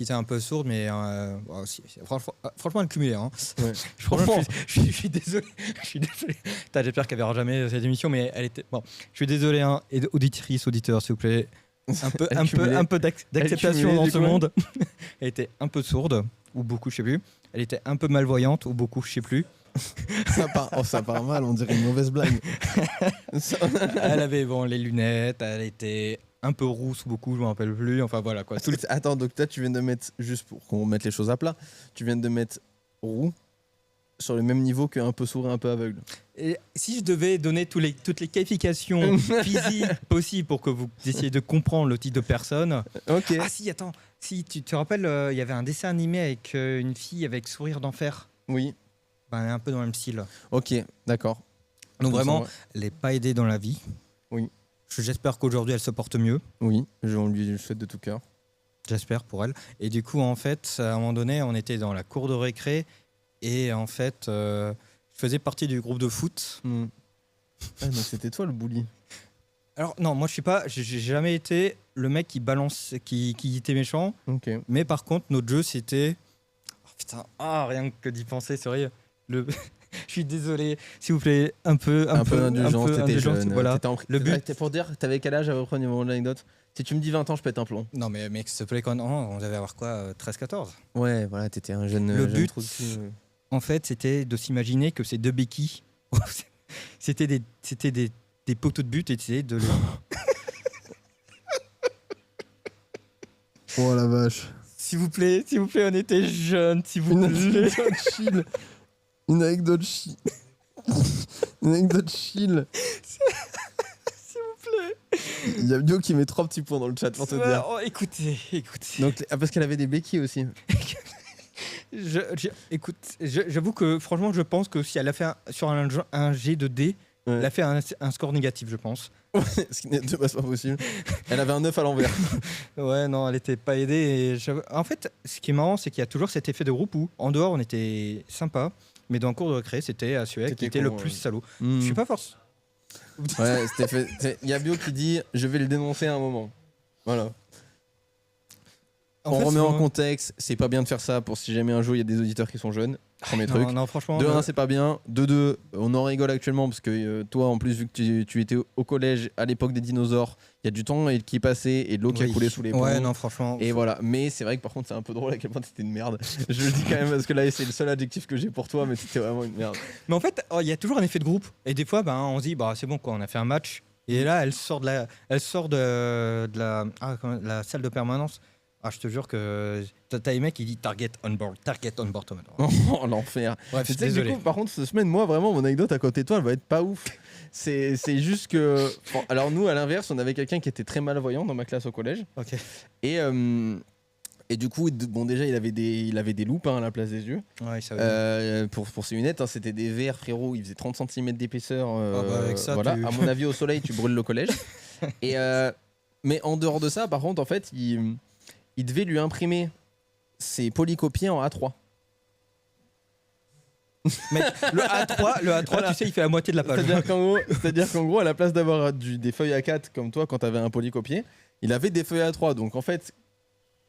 était un peu sourde, mais franchement, elle cumulait. Hein. Ouais. Franchement, je suis désolé. Je suis désolé. J'espère qu'elle verra jamais cette émission, mais elle était. Bon, je suis désolé, hein. Et auditrice, auditeur, s'il vous plaît. Un peu d'acceptation dans ce monde. Elle était un peu sourde, ou beaucoup, je sais plus. Elle était un peu malvoyante, ou beaucoup, je sais plus. Ça part mal, on dirait une mauvaise blague. Elle avait les lunettes, elle était un peu rousse ou beaucoup, je me rappelle plus. Enfin voilà quoi. Attends, donc toi, tu viens de mettre, juste pour qu'on mette les choses à plat, tu viens de mettre roux sur le même niveau qu'un peu sourd et un peu aveugle. Et si je devais donner toutes les qualifications physiques possibles pour que vous essayiez de comprendre le type de personne. Ok. Ah si, attends. Si tu te rappelles, il y avait un dessin animé avec une fille avec sourire d'enfer. Oui. Ben, un peu dans le même style. Ok, d'accord. Donc vraiment, Ouais. elle n'est pas aidée dans la vie. Oui. J'espère qu'aujourd'hui, elle se porte mieux. Oui, on lui le souhaite de tout cœur. J'espère pour elle. Et du coup, en fait, à un moment donné, on était dans la cour de récré. Et en fait, je faisais partie du groupe de foot. Ah, donc c'était toi le bully. Alors non, moi je suis pas, j'ai jamais été le mec qui balance, qui était méchant. Ok. Mais par contre, notre jeu c'était, oh, putain, rien que d'y penser, sérieux. Je suis désolé, s'il vous plaît, un peu indulgent, t'étais jeune. Voilà. Le but, pour dire, t'avais quel âge à peu près au niveau de l'anecdote? Si tu me dis 20 ans, je pète un plomb. Non mais mec, s'il te plaît, on devait avoir quoi, 13-14. Ouais, voilà, t'étais un jeune. Le but, trou de cul. en fait, c'était de s'imaginer que ces deux béquilles, c'était des poteaux de but et d'essayer de les... Oh la vache. S'il vous plaît, on était jeunes, s'il vous plaît. chill. Une anecdote chill. Une anecdote chill. S'il vous plaît. Il y a Bio qui met 3 petits points dans le chat pour te dire. Oh, écoutez. Donc, parce qu'elle avait des béquilles aussi. Écoute, j'avoue que franchement, je pense que si elle a fait sur un G de D, Ouais. elle a fait un score négatif, je pense. Ce qui n'est de base pas possible. Elle avait un 9 à l'envers. Ouais, non, elle était pas aidée. En fait, ce qui est marrant, c'est qu'il y a toujours cet effet de groupe où, en dehors, on était sympa, mais dans le cours de récré, c'était Asuek qui était le plus salaud. Je suis pas force. Ouais, il y a Bio qui dit je vais le dénoncer à un moment. Voilà. On remet en contexte, c'est pas bien de faire ça pour si jamais un jour il y a des auditeurs qui sont jeunes. Premier truc. Non, franchement. De 1, c'est pas bien. De 2, on en rigole actuellement parce que toi, en plus, vu que tu étais au collège à l'époque des dinosaures, il y a du temps qui est passé et de l'eau qui a coulé sous les ponts. Ouais, non, franchement. Et voilà. Mais c'est vrai que par contre, c'est un peu drôle à quel point c'était une merde. Je le dis quand même parce que là, c'est le seul adjectif que j'ai pour toi, mais c'était vraiment une merde. Mais en fait, il y a toujours un effet de groupe. Et des fois, on se dit, c'est bon, quoi, on a fait un match. Et là, elle sort de la salle de permanence. Ah, je te jure que t'as les mecs qui disent target on board. Oh, l'enfer. Bref, Tu sais que désolé. du coup, par contre, cette semaine, moi, vraiment, mon anecdote à côté de toi, elle va être pas ouf. C'est juste que. Bon, alors, nous, à l'inverse, on avait quelqu'un qui était très malvoyant dans ma classe au collège. Ok. Et du coup, bon, déjà, il avait des loupes à la place des yeux. Ouais, ça va. Pour ses lunettes, c'était des verres, frérot. Il faisait 30 cm d'épaisseur. avec ça, voilà. tu- À mon avis, au soleil, tu brûles le collège. Mais en dehors de ça, par contre, en fait, il devait lui imprimer ses polycopiers en A3. Mec, le A3, Voilà. tu sais, il fait la moitié de la page. C'est-à-dire qu'en gros, à la place d'avoir des feuilles A4 comme toi quand tu avais un polycopier, il avait des feuilles A3. Donc en fait,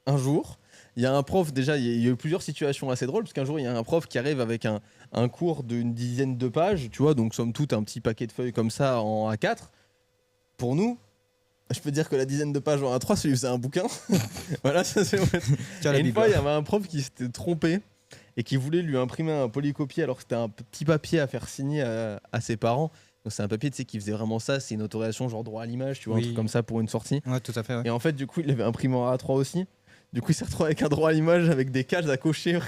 un jour, il y a un prof, déjà, il y a eu plusieurs situations assez drôles, parce qu'un jour, il y a un prof qui arrive avec un cours d'une dizaine de pages, tu vois, donc somme toute, un petit paquet de feuilles comme ça en A4. Pour nous, je peux dire que la dizaine de pages en A3, ça lui faisait un bouquin. Voilà, ça c'est Tiens, la Et une Bible. fois, il y avait un prof qui s'était trompé et qui voulait lui imprimer un polycopier alors que c'était un petit papier à faire signer à ses parents. Donc c'est un papier, tu sais, qui faisait vraiment ça, c'est une autorisation genre droit à l'image, tu vois, un Oui. truc comme ça pour une sortie. Ouais, tout à fait. Ouais. Et en fait, du coup, il l'avait imprimé en A3 aussi. Du coup, il s'est retrouvé avec un droit à l'image avec des cases à cocher.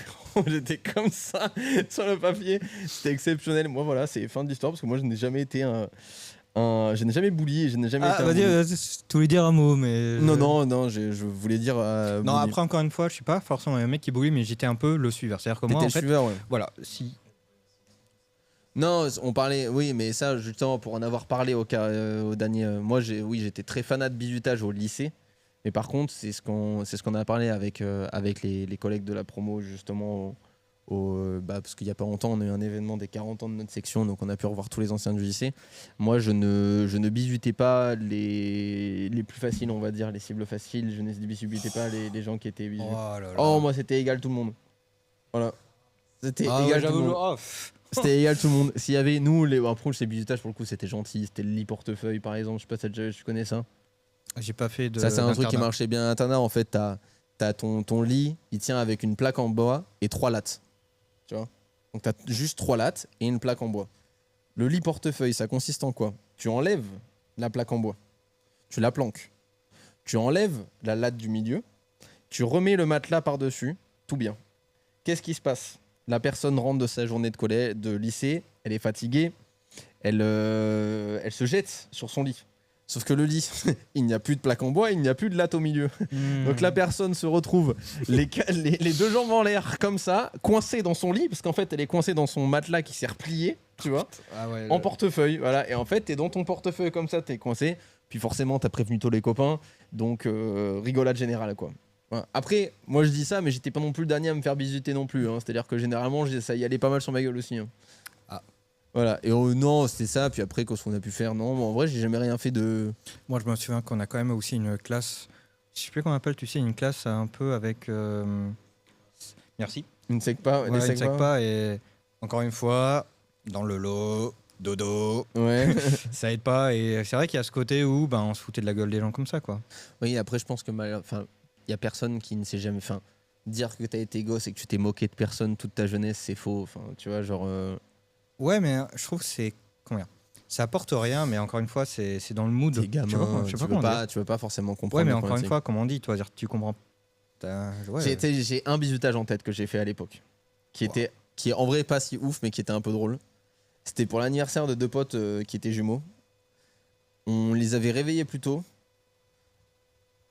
J'étais comme ça sur le papier. C'était exceptionnel. Moi, voilà, c'est fin de l'histoire parce que moi, je n'ai jamais été je n'ai jamais bully, je n'ai jamais été un bully. Tu voulais dire un mot, mais. Non, je voulais dire. Non, bully. après, encore une fois, je suis pas forcément un mec qui bully, mais j'étais un peu le suiveur. C'est-à-dire que moi, T'étais en le fait, suiveur, ouais. voilà, si. Non, on parlait, oui, mais ça, justement, pour en avoir parlé au dernier. Moi, j'étais très fanat de bizutage au lycée. Mais par contre, c'est ce qu'on a parlé avec les collègues de la promo, justement, parce qu'il n'y a pas longtemps, on a eu un événement des 40 ans de notre section, donc on a pu revoir tous les anciens du lycée. Moi, je ne bizutais pas les plus faciles, on va dire, les cibles faciles. Je ne bizutais pas les gens qui étaient bizutés. Oh là là. Oh, moi, c'était égal tout le monde. Voilà. C'était Ah, égal ouais, tout le monde. j'avoue. C'était égal tout le monde. S'il y avait nous, après, les bizutages, pour le coup, c'était gentil. C'était le lit portefeuille, par exemple. Je sais pas si tu connais ça. J'ai pas fait de. Ça, c'est un truc qui d'internat. marchait bien à l'internat. En fait, t'as ton lit, il tient avec une plaque en bois et 3 lattes. Tu vois. Donc, t'as juste 3 lattes et une plaque en bois. Le lit portefeuille, ça consiste en quoi? Tu enlèves la plaque en bois. Tu la planques. Tu enlèves la latte du milieu. Tu remets le matelas par-dessus. Tout bien. Qu'est-ce qui se passe? La personne rentre de sa journée de collège, de lycée, elle est fatiguée, elle se jette sur son lit. Sauf que le lit, il n'y a plus de plaque en bois, il n'y a plus de latte au milieu. Donc la personne se retrouve les deux jambes en l'air comme ça, coincée dans son lit, parce qu'en fait elle est coincée dans son matelas qui s'est replié, tu vois, en portefeuille. Voilà. Et en fait t'es dans ton portefeuille comme ça, t'es coincé. Puis forcément t'as prévenu tous les copains, donc rigolade générale quoi. Voilà. Après, moi je dis ça, mais j'étais pas non plus le dernier à me faire bisuter non plus. Hein. C'est-à-dire que généralement, ça y allait pas mal sur ma gueule aussi. Hein. Ah. Voilà. Et non, c'était ça. Puis après, qu'est-ce qu'on a pu faire? Non, mais en vrai, j'ai jamais rien fait de. Moi, je me souviens qu'on a quand même aussi une classe. Je sais plus comment on appelle, tu sais, une classe un peu avec. Merci. Une secpa. Voilà, une secpa et encore une fois, dans le lot, dodo. Ouais. Ça aide pas et c'est vrai qu'il y a ce côté où on se foutait de la gueule des gens comme ça, quoi. Oui, après, je pense que il y a personne qui ne s'est jamais. Enfin, dire que t'as été gosse et que tu t'es moqué de personne toute ta jeunesse, c'est faux. Enfin, tu vois, genre. Ouais, mais je trouve que c'est. Comment dire, ça apporte rien, mais encore une fois, c'est dans le mood. T'es gamin, tu veux pas forcément comprendre. Ouais, mais la encore une problématique. fois, comme on dit, toi, dire, tu comprends. Ouais. J'ai un bizutage en tête que j'ai fait à l'époque, qui est en vrai pas si ouf, mais qui était un peu drôle. C'était pour l'anniversaire de 2 potes qui étaient jumeaux. On les avait réveillés plus tôt.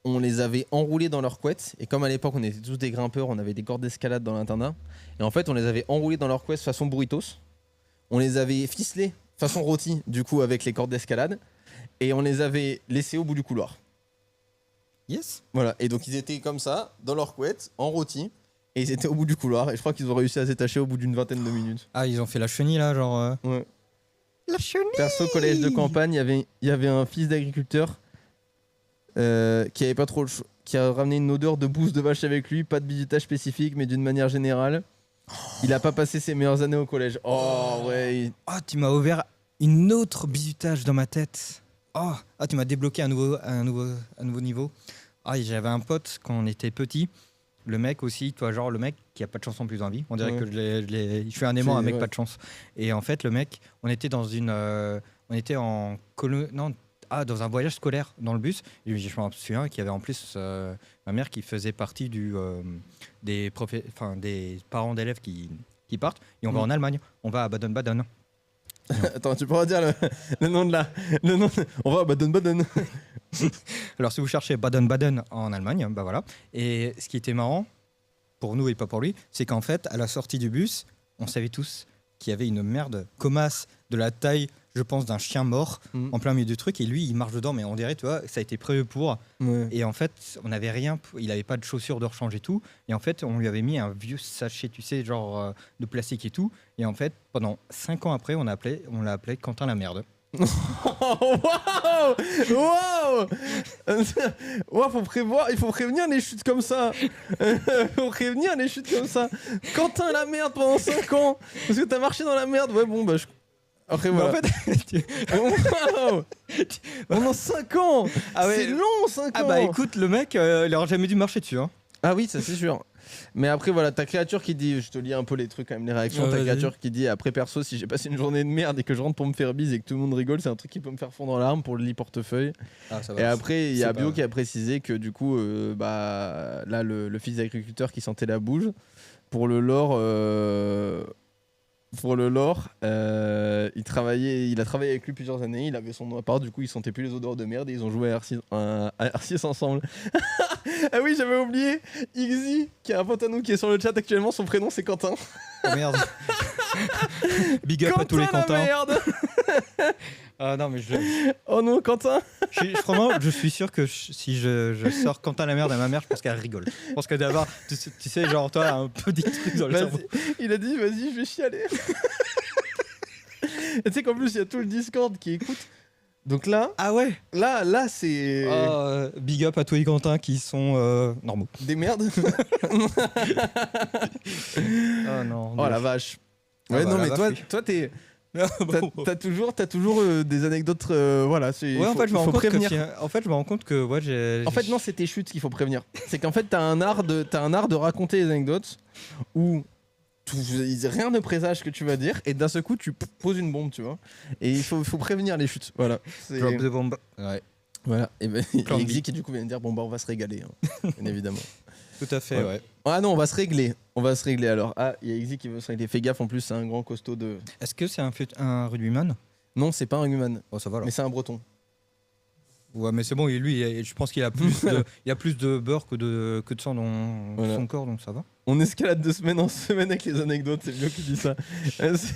On les avait enroulés dans leur couette. Et comme à l'époque, on était tous des grimpeurs, on avait des cordes d'escalade dans l'internat. Et en fait, on les avait enroulés dans leur couette façon burritos. On les avait ficelés façon rôti, du coup, avec les cordes d'escalade. Et on les avait laissés au bout du couloir. Yes. Voilà. Et donc, ils étaient comme ça, dans leur couette, en rôti. Et ils étaient au bout du couloir. Et je crois qu'ils ont réussi à s'étacher au bout d'une vingtaine de minutes. Ah, ils ont fait la chenille, là, genre. Ouais. La chenille. Perso, collège de campagne, il y avait un fils d'agriculteur qui avait pas trop qui a ramené une odeur de bouse de vache avec lui, pas de bizutage spécifique, mais d'une manière générale. Il a pas passé ses meilleures années au collège. Oh ouais. Ah, tu m'as ouvert une autre bisutage dans ma tête. Oh, ah, tu m'as débloqué un nouveau niveau. Ah, j'avais un pote quand on était petit. Le mec aussi, toi, genre le mec qui a pas de chance en plus dans la vie. On dirait Ouais. que je suis un aimant, un mec ouais. pas de chance. Et en fait, le mec, on était dans un voyage scolaire dans le bus. Et je me souviens qu'il y avait en plus ma mère qui faisait partie des parents d'élèves qui partent. Et on va en Allemagne. On va à Baden-Baden. Attends, tu pourras dire le nom de la. Le nom de- On va à Baden-Baden. Alors, si vous cherchez Baden-Baden en Allemagne, bah voilà. Et ce qui était marrant, pour nous et pas pour lui, c'est qu'en fait, à la sortie du bus, on savait tous qu'il y avait une merde commasse de la taille, je pense, d'un chien mort Mm. en plein milieu du truc. Et lui, il marche dedans, mais on dirait, tu vois, ça a été prévu pour. Ouais. Et en fait, on n'avait rien, il n'avait pas de chaussures de rechange et tout. Et en fait, on lui avait mis un vieux sachet, tu sais, genre de plastique et tout. Et en fait, pendant 5 ans après, on l'a appelé Quentin la merde. Waouh! Waouh! Waouh, il faut prévenir les chutes comme ça. Faut prévenir les chutes comme ça. Quentin la merde pendant 5 ans. Parce que t'as marché dans la merde. Ouais, bon, bah je. Après, Mais voilà. en fait, Waouh! Pendant 5 ans! Ah ouais. C'est long, 5 ah ans! bah écoute, le mec, il aurait jamais dû marcher dessus. Hein. Ah oui, ça c'est sûr. Mais après, voilà, ta créature qui dit, je te lis un peu les trucs quand même, les réactions. Ouais, Ta vas-y. créature qui dit, après perso, si j'ai passé une journée de merde et que je rentre pour me faire bise et que tout le monde rigole, c'est un truc qui peut me faire fondre en larmes pour le lit portefeuille. Ah, ça Et après, il y a C'est Bio pas- qui a précisé que du coup, bah, là, le fils d'agriculteur qui sentait la bouge, pour le lore, il a travaillé avec lui plusieurs années, il avait son nom à part, du coup, il sentait plus les odeurs de merde et ils ont joué à R6 ensemble. Ah oui, j'avais oublié, Ixi, qui est un pote à nous qui est sur le chat actuellement, son prénom c'est Quentin. Oh merde. Big up à tous les Quentin, la Quentins. merde. Ah non, mais Oh non, Quentin. franchement, je suis sûr que si je sors Quentin la merde à ma mère, je pense qu'elle rigole. Je pense qu'elle doit avoir, tu sais, genre toi, un petit truc dans le Vas-y. cerveau. Il a dit, vas-y, je vais chialer. Et tu sais qu'en plus, il y a tout le Discord qui écoute. Donc là, Ah ouais. c'est Big up à tous les Quentins qui sont normaux. des merdes. Oh non. Oh la vache. Ah Ouais, bah, non, la mais vache, toi, oui. toi, t'es. Bon. T'as toujours des anecdotes. Voilà, c'est. Ouais, en fait, je me rends faut compte prévenir. je me rends compte que ouais, j'ai. En fait, non, c'est tes chutes qu'il faut prévenir. C'est qu'en fait, t'as un art de raconter les anecdotes où rien ne présage ce que tu vas dire et d'un seul coup, tu poses une bombe, tu vois. Et il faut prévenir les chutes. Voilà. C'est- Drop the bomb. Ouais. Voilà. Et ben, Plan B. Exi qui du coup vient de dire bon bah on va se régaler, hein, bien évidemment. Tout à fait. Ouais. Ouais. Ah non, on va se régler. On va se régler alors. Ah, il y a Exi qui veut se régler. Fais gaffe en plus, c'est un grand costaud de. Est-ce que c'est un rugbyman? Non, c'est pas un human, Oh, ça va alors. mais c'est un breton. Ouais, mais c'est bon. Et lui, je pense qu'il a plus de beurre que de sang dans Voilà. son corps, donc ça va. On escalade de semaine en semaine avec les anecdotes, c'est Bio qui dit ça.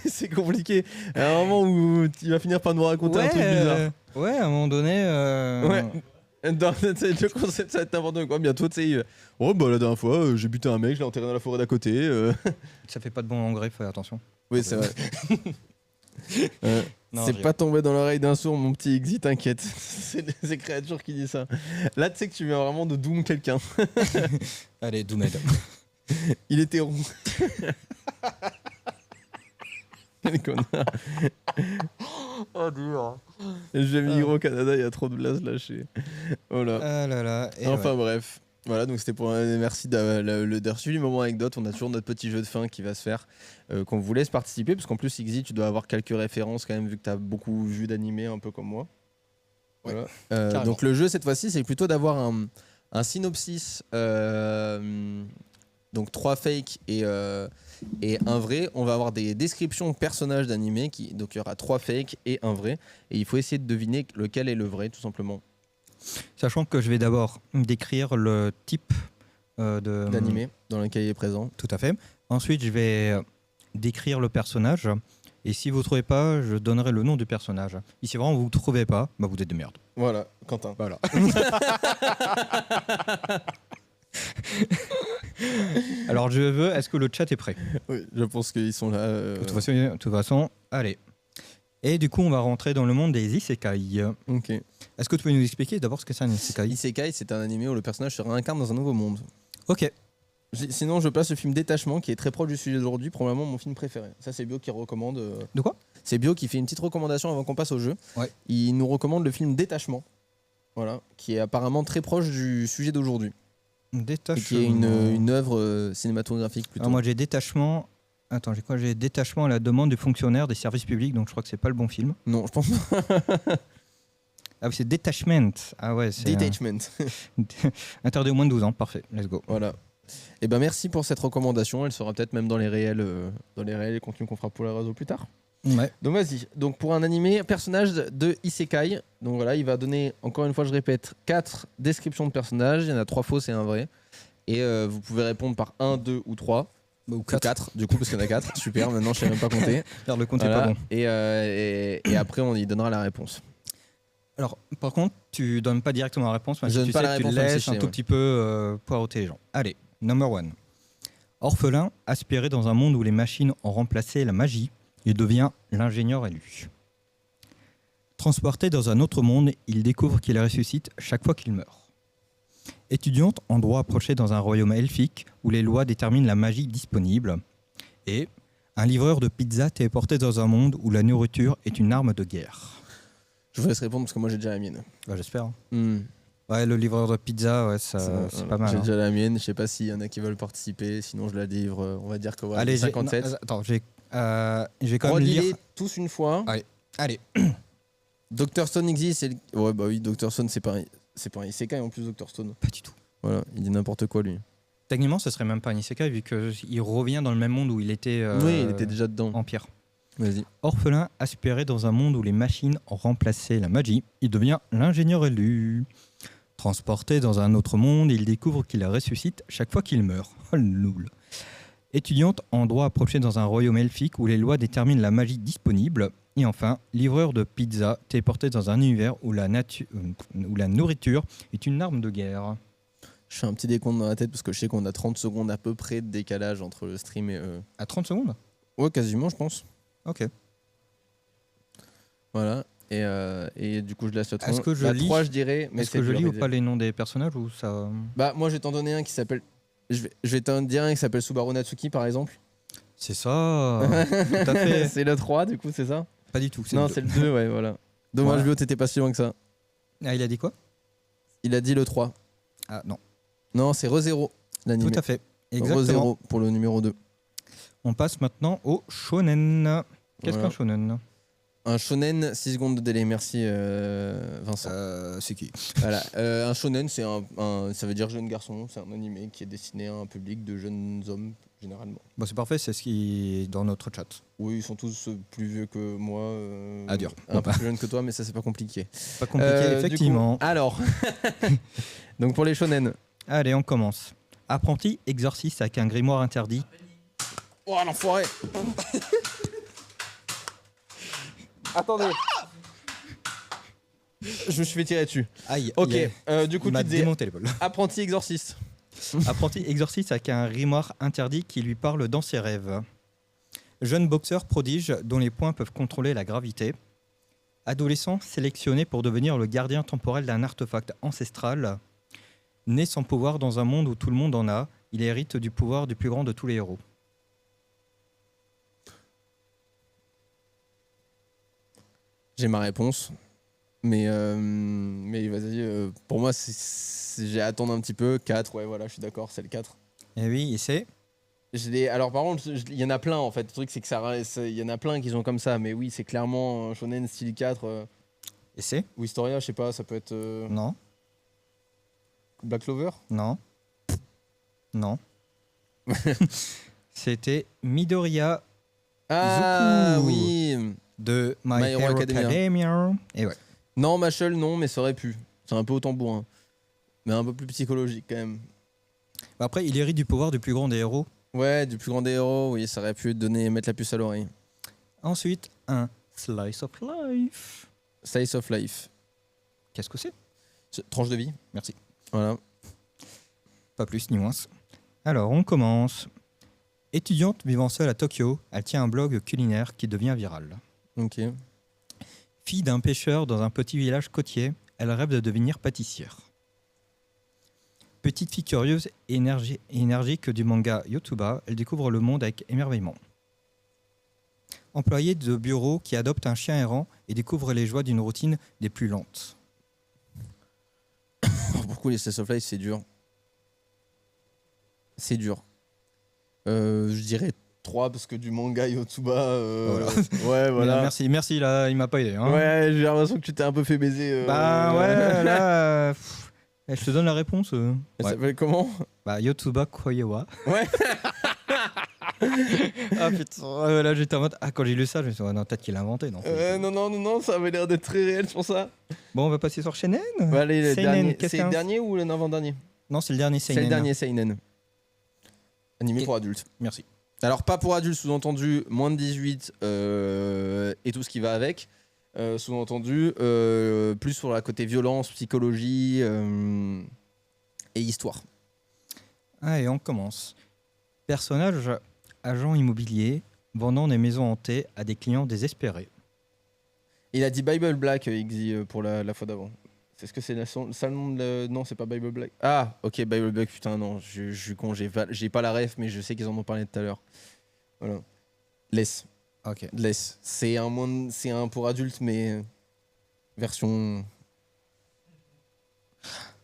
C'est compliqué. À un moment où tu vas finir par nous raconter un truc bizarre. Ouais, à un moment donné. Ouais. Le concept, ça va être n'importe quoi. Bientôt, tu sais, oh bah la dernière fois, j'ai buté un mec, je l'ai enterré dans la forêt d'à côté. Ça fait pas de bon engrais, fais attention. Oui, c'est vrai. Non, C'est j'ai- pas tombé dans l'oreille d'un sourd, mon petit Exit, t'inquiète. C'est ces créatures qui disent ça. Là, tu sais que tu viens vraiment de doom quelqu'un. Allez, Doumed. Il était rond. Quel connard. Oh, dur. J'ai mis au Canada, il y a trop de blase lâché. Voilà. Ah là là. Et Enfin ouais. bref. Voilà, donc c'était pour merci d'avoir suivi le moment anecdote. On a toujours notre petit jeu de fin qui va se faire, qu'on vous laisse participer, parce qu'en plus, Xi, tu dois avoir quelques références quand même, vu que tu as beaucoup vu d'animés, un peu comme moi. Voilà. carrément. Donc le jeu, cette fois-ci, c'est plutôt d'avoir un synopsis, donc 3 fakes et un vrai. On va avoir des descriptions de personnages d'animés, donc il y aura 3 fakes et un vrai. Et il faut essayer de deviner lequel est le vrai, tout simplement. Sachant que je vais d'abord décrire le type D'animé dans lequel il est présent. Tout à fait. Ensuite, je vais décrire le personnage. Et si vous ne trouvez pas, je donnerai le nom du personnage. Et si vraiment vous ne trouvez pas, bah vous êtes des merdes. Voilà, Quentin. Voilà. Alors, je veux. Est-ce que le chat est prêt? Oui, je pense qu'ils sont là. De toute façon, allez. Et du coup, on va rentrer dans le monde des isekai. Ok. Est-ce que tu peux nous expliquer d'abord ce que c'est un isekai? Isekai, c'est un animé où le personnage se réincarne dans un nouveau monde. Ok. Sinon, je place le film Détachement, qui est très proche du sujet d'aujourd'hui, probablement mon film préféré. Ça, c'est Bio qui recommande. De quoi? C'est Bio qui fait une petite recommandation avant qu'on passe au jeu. Ouais. Il nous recommande le film Détachement, voilà, qui est apparemment très proche du sujet d'aujourd'hui. Détachement. Et qui est une œuvre cinématographique plutôt. Alors moi j'ai Détachement. Attends, j'ai quoi? J'ai Détachement à la demande du fonctionnaire des services publics, donc je crois que c'est pas le bon film. Non, je pense pas. Ah oui, c'est Detachment. Ah ouais, c'est Detachment. interdit aux moins de 12 ans. Parfait, let's go. Voilà. Et ben merci pour cette recommandation. Elle sera peut-être même dans les réels contenus qu'on fera pour les réseaux plus tard. Ouais. Donc vas-y. Donc pour un animé, personnage de Isekai. Donc voilà, il va donner, encore une fois, je répète, 4 descriptions de personnages. Il y en a 3 fausses et un vrai. Et vous pouvez répondre par 1, 2 ou 3. Ou Ou 4, du coup, parce qu'il y en a 4. Super, maintenant je sais même pas compter. Regarde, le compte est Voilà. pas bon. Et après, on y donnera la réponse. Alors, par contre, tu donnes pas directement la réponse, mais Je donne tu pas sais la que tu réponse, ça me fait laisses un chier, tout ouais. petit peu poireauter les gens. Allez, number 1. Orphelin, aspiré dans un monde où les machines ont remplacé la magie, il devient l'ingénieur élu. Transporté dans un autre monde, il découvre qu'il ressuscite chaque fois qu'il meurt. Étudiante en droit approchée dans un royaume elfique où les lois déterminent la magie disponible. Et un livreur de pizza téléporté dans un monde où la nourriture est une arme de guerre. Je vous laisse répondre parce que moi j'ai déjà la mienne. Bah, j'espère. Hmm. Ouais, le livreur de pizza, ouais, c'est Voilà. pas mal. J'ai hein. déjà la mienne. Je sais pas s'il y en a qui veulent participer. Sinon, je la livre. On va dire que voilà, Allez, 57. attends, je vais quand même Relis-les lire. tous une fois. Allez, Dr Stone existe. Ouais, bah oui, Dr Stone, c'est pas un isekai en plus, Dr Stone. pas du tout. Voilà, il dit n'importe quoi lui. Techniquement, ce serait même pas un isekai vu qu'il revient dans le même monde où il était Oui, il était déjà dedans. empire. Vas-y. Orphelin, aspiré dans un monde où les machines ont remplacé la magie, il devient l'ingénieur élu. Transporté dans un autre monde, il découvre qu'il ressuscite chaque fois qu'il meurt. Oh, loul. Étudiante en droit approchée dans un royaume elfique où les lois déterminent la magie disponible. Et enfin, livreur de pizza téléporté dans un univers où la nourriture est une arme de guerre. Je fais un petit décompte dans la tête parce que je sais qu'on a 30 secondes à peu près de décalage entre le stream et. À 30 secondes? Ouais, quasiment, je pense. Ok. Voilà. Et du coup, je laisse le 30. Est-ce que je Bah, lis 3, je dirais. Mais Est-ce que je lis ou pas les noms des personnages ou ça... Bah, moi, je vais t'en donner un qui s'appelle. Je vais t'en dire un qui s'appelle Subaru Natsuki, par exemple. C'est ça. Tout à fait. C'est le 3, du coup, c'est ça? Pas du tout. Non, c'est le 2, ouais, voilà. Dommage, Voilà. Bio, t'étais pas si loin que ça. Ah, il a dit quoi? Il a dit le 3. Ah non. Non, c'est ReZero, l'anime. Tout à fait. Exactement. ReZero pour le numéro 2. On passe maintenant au shonen. Qu'est-ce Voilà. qu'un shonen? Un shonen, 6 secondes de délai, merci Vincent. C'est qui? Voilà. Un shonen, ça veut dire jeune garçon, c'est un animé qui est destiné à un public de jeunes hommes, généralement. Bon, c'est parfait, c'est ce qui est dans notre chat. Oui, ils sont tous plus vieux que moi. Ah, dur. Un peu plus jeunes que toi, mais ça, c'est pas compliqué. Pas compliqué, Du effectivement. coup, alors, donc pour les shonen. Allez, on commence. Apprenti exorciste avec un grimoire interdit. Oh, l'enfoiré. Attendez. Je me suis fait tirer dessus. Aïe. Ok, du coup, il m'a tu disais démonté l'épaule. apprenti exorciste. Apprenti exorciste avec un grimoire interdit qui lui parle dans ses rêves. Jeune boxeur prodige dont les poings peuvent contrôler la gravité. Adolescent sélectionné pour devenir le gardien temporel d'un artefact ancestral. Né sans pouvoir dans un monde où tout le monde en a, il hérite du pouvoir du plus grand de tous les héros. J'ai ma réponse. Mais vas-y, pour moi, j'ai à attendre un petit peu. 4, ouais, voilà, je suis d'accord, c'est le 4. Et oui, et c'est Alors, par contre, il y en a plein en fait. Le truc, c'est que il y en a plein qui sont comme ça. Mais oui, c'est clairement un shonen style 4. Et c'est Ou Historia, je sais pas, ça peut être Non, Black Clover. non, non. C'était Midoriya Ah Izuku. oui. de My, My Hero Hero Academia. Academia. Et ouais. Non, Machel, non, mais ça aurait pu. C'est un peu au tambourin. Mais un peu plus psychologique quand même. Après, il hérite du pouvoir du plus grand des héros. Ouais, du plus grand des héros, oui, ça aurait pu mettre la puce à l'oreille. Ensuite, un Slice of Life. Slice of Life. Qu'est-ce que c'est? Tranche de vie. Merci. Voilà. Pas plus ni moins. Alors, on commence. Étudiante vivant seule à Tokyo, elle tient un blog culinaire qui devient viral. Ok. Fille d'un pêcheur dans un petit village côtier, elle rêve de devenir pâtissière. Petite fille curieuse et énergique du manga Yotsuba, elle découvre le monde avec émerveillement. Employée de bureau qui adopte un chien errant et découvre les joies d'une routine des plus lentes. Pourquoi les Slice of Life, c'est dur. C'est dur. Je dirais 3 parce que du manga Yotsuba. Voilà. Ouais, voilà. Merci, là, il m'a pas aidé. Hein. Ouais, j'ai l'impression que tu t'es un peu fait baiser. Bah ouais, là, je te donne la réponse. Elle Ouais. s'appelle comment? Bah Yotsuba Koyewa. Ouais. Ah putain, là j'étais en mode, quand j'ai lu ça, je me suis dit, non, peut-être qu'il l'a inventé. Non, ça avait l'air d'être très réel sur ça. Bon, on va passer sur Seinen. Ouais, allez, Seinen, c'est le dernier ou l'avant-dernier? Non, c'est le dernier C'est Seinen. le dernier Seinen. Animé pour adultes. Merci. Alors, pas pour adultes, sous-entendu, moins de 18 et tout ce qui va avec. Sous-entendu, plus sur la côté violence, psychologie et histoire. Et on commence. Personnage agent immobilier vendant des maisons hantées à des clients désespérés. Il a dit Bible Black, Iggy, pour la fois d'avant. Est-ce que c'est ça le nom de non, c'est pas Bible Black. Ah, ok, Bible Black, putain, non, je suis con, j'ai pas la ref, mais je sais qu'ils en ont parlé tout à l'heure. Voilà. Laisse. Ok. Laisse. C'est un pour adultes, mais version.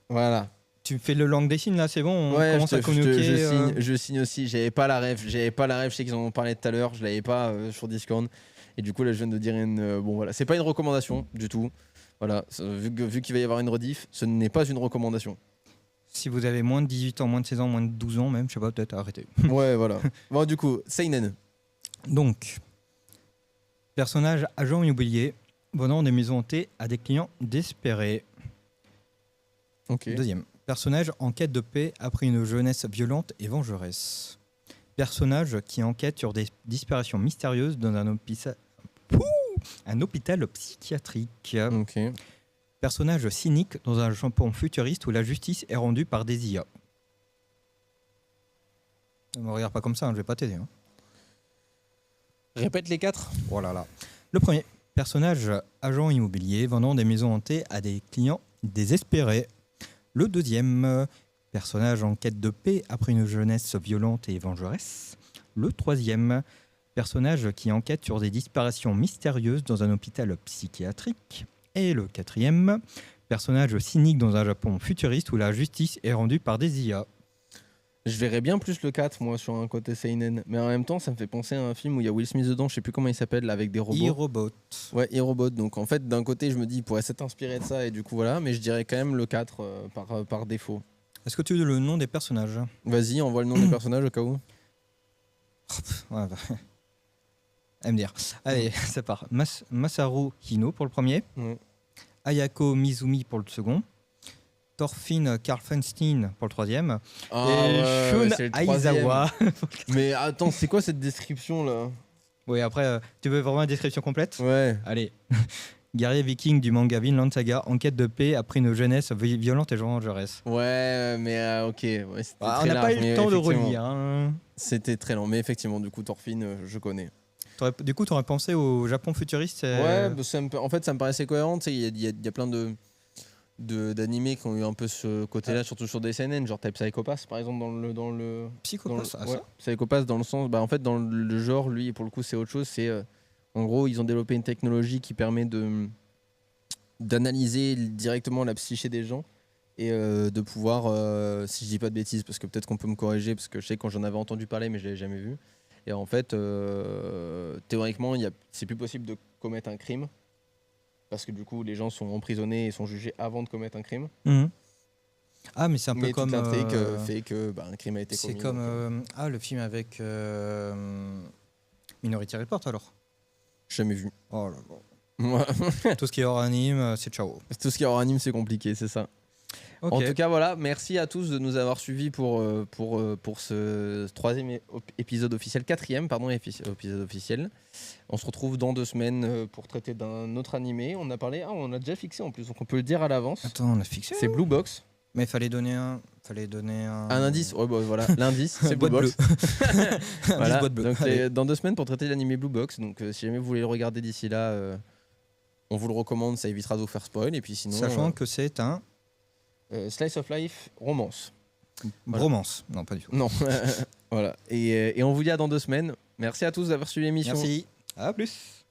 Voilà. Tu fais le langue des signes là, c'est bon, on Ouais, commence à communiquer. je signe aussi. J'avais pas la ref, je sais qu'ils en ont parlé tout à l'heure, je l'avais pas sur Discord. Et du coup, là, je viens de dire bon, voilà. C'est pas une recommandation du tout. Voilà. Vu qu'il va y avoir une rediff, ce n'est pas une recommandation. Si vous avez moins de 18 ans, moins de 16 ans, moins de 12 ans même, je sais pas, peut-être arrêtez. Ouais, voilà. Bon, du coup, Seinen. Donc, personnage agent immobilier vendant des maisons hantées à des clients désespérés. Ok. Deuxième. Personnage en quête de paix après une jeunesse violente et vengeresse. Personnage qui enquête sur des disparitions mystérieuses dans un hôpital psychiatrique. Ok. Personnage cynique dans un Japon futuriste où la justice est rendue par des IA. Ne me regarde pas comme ça, je vais pas t'aider. Répète les 4. Oh là là. Le premier. Personnage agent immobilier vendant des maisons hantées à des clients désespérés. Le deuxième, personnage en quête de paix après une jeunesse violente et vengeresse. Le troisième, personnage qui enquête sur des disparitions mystérieuses dans un hôpital psychiatrique. Et le quatrième, personnage cynique dans un Japon futuriste où la justice est rendue par des IA. Je verrais bien plus le 4, moi, sur un côté Seinen. Mais en même temps, ça me fait penser à un film où il y a Will Smith dedans, je sais plus comment il s'appelle, là, avec des robots. E-Robot. Ouais, e-Robot. Donc en fait, d'un côté, je me dis, il pourrait s'être inspiré de ça, et du coup, voilà. Mais je dirais quand même le 4 par défaut. Est-ce que tu veux le nom des personnages? Vas-y, envoie le nom des personnages au cas où. Ouais, bah. À me dire. Allez, ça part. Masaru Hino pour le premier. Ouais. Ayako Mizumi pour le second. Thorfinn Karlfenstein pour le troisième. Ah, et Shun c'est le troisième. Aizawa. Mais attends, c'est quoi cette description là? Oui, après, tu veux vraiment une description complète? Ouais. Allez. Guerrier viking du manga Vinland Saga, en quête de paix après une jeunesse violente et vengeresse. Ouais, mais ok. Ouais, On n'a pas eu le temps de relire. Hein. C'était très lent, mais effectivement, du coup, Thorfinn, je connais. Du coup, tu aurais pensé au Japon futuriste Ouais, bah, en fait, ça me paraissait cohérent. Il y a plein d'animés qui ont eu un peu ce côté-là, surtout sur des CNN, genre Type Psycho Pass, par exemple, dans le Psychopath, ouais, Psycho Pass, dans le sens, bah, en fait, dans le genre, lui, pour le coup, c'est autre chose. C'est en gros, ils ont développé une technologie qui permet d'analyser directement la psyché des gens et de pouvoir, si je dis pas de bêtises, parce que peut-être qu'on peut me corriger, parce que je sais quand j'en avais entendu parler, mais je l'avais jamais vu. Et en fait, théoriquement, c'est plus possible de commettre un crime. Parce que du coup, les gens sont emprisonnés et sont jugés avant de commettre un crime. Mhm. Ah, mais c'est un peu Mais comme. toute l'intrigue fait que un crime a été commis. C'est comme. Le film avec Minority Report alors. Jamais vu. Oh là Moi, là. Tout ce qui est hors anime, c'est ciao. tout ce qui est hors anime, c'est compliqué, c'est ça. Ok. En tout cas, voilà, merci à tous de nous avoir suivis pour ce troisième épisode officiel, quatrième, pardon, épisode officiel. On se retrouve dans 2 semaines pour traiter d'un autre animé. On a déjà fixé en plus, donc on peut le dire à l'avance. Attends, on a fixé. C'est Blue Box. Mais fallait donner un. Un indice, ouais, bah, voilà, l'indice, c'est Blue Boîte Box. Voilà. boîte bleue. Donc, Allez. dans 2 semaines pour traiter l'animé Blue Box. Donc si jamais vous voulez le regarder d'ici là, on vous le recommande, ça évitera de vous faire spoil. Et puis sinon, Sachant que c'est un. Slice of Life romance. Bromance. Non, pas du tout. Non. Voilà. Et on vous dit à dans 2 semaines. Merci à tous d'avoir suivi l'émission. Merci. À plus.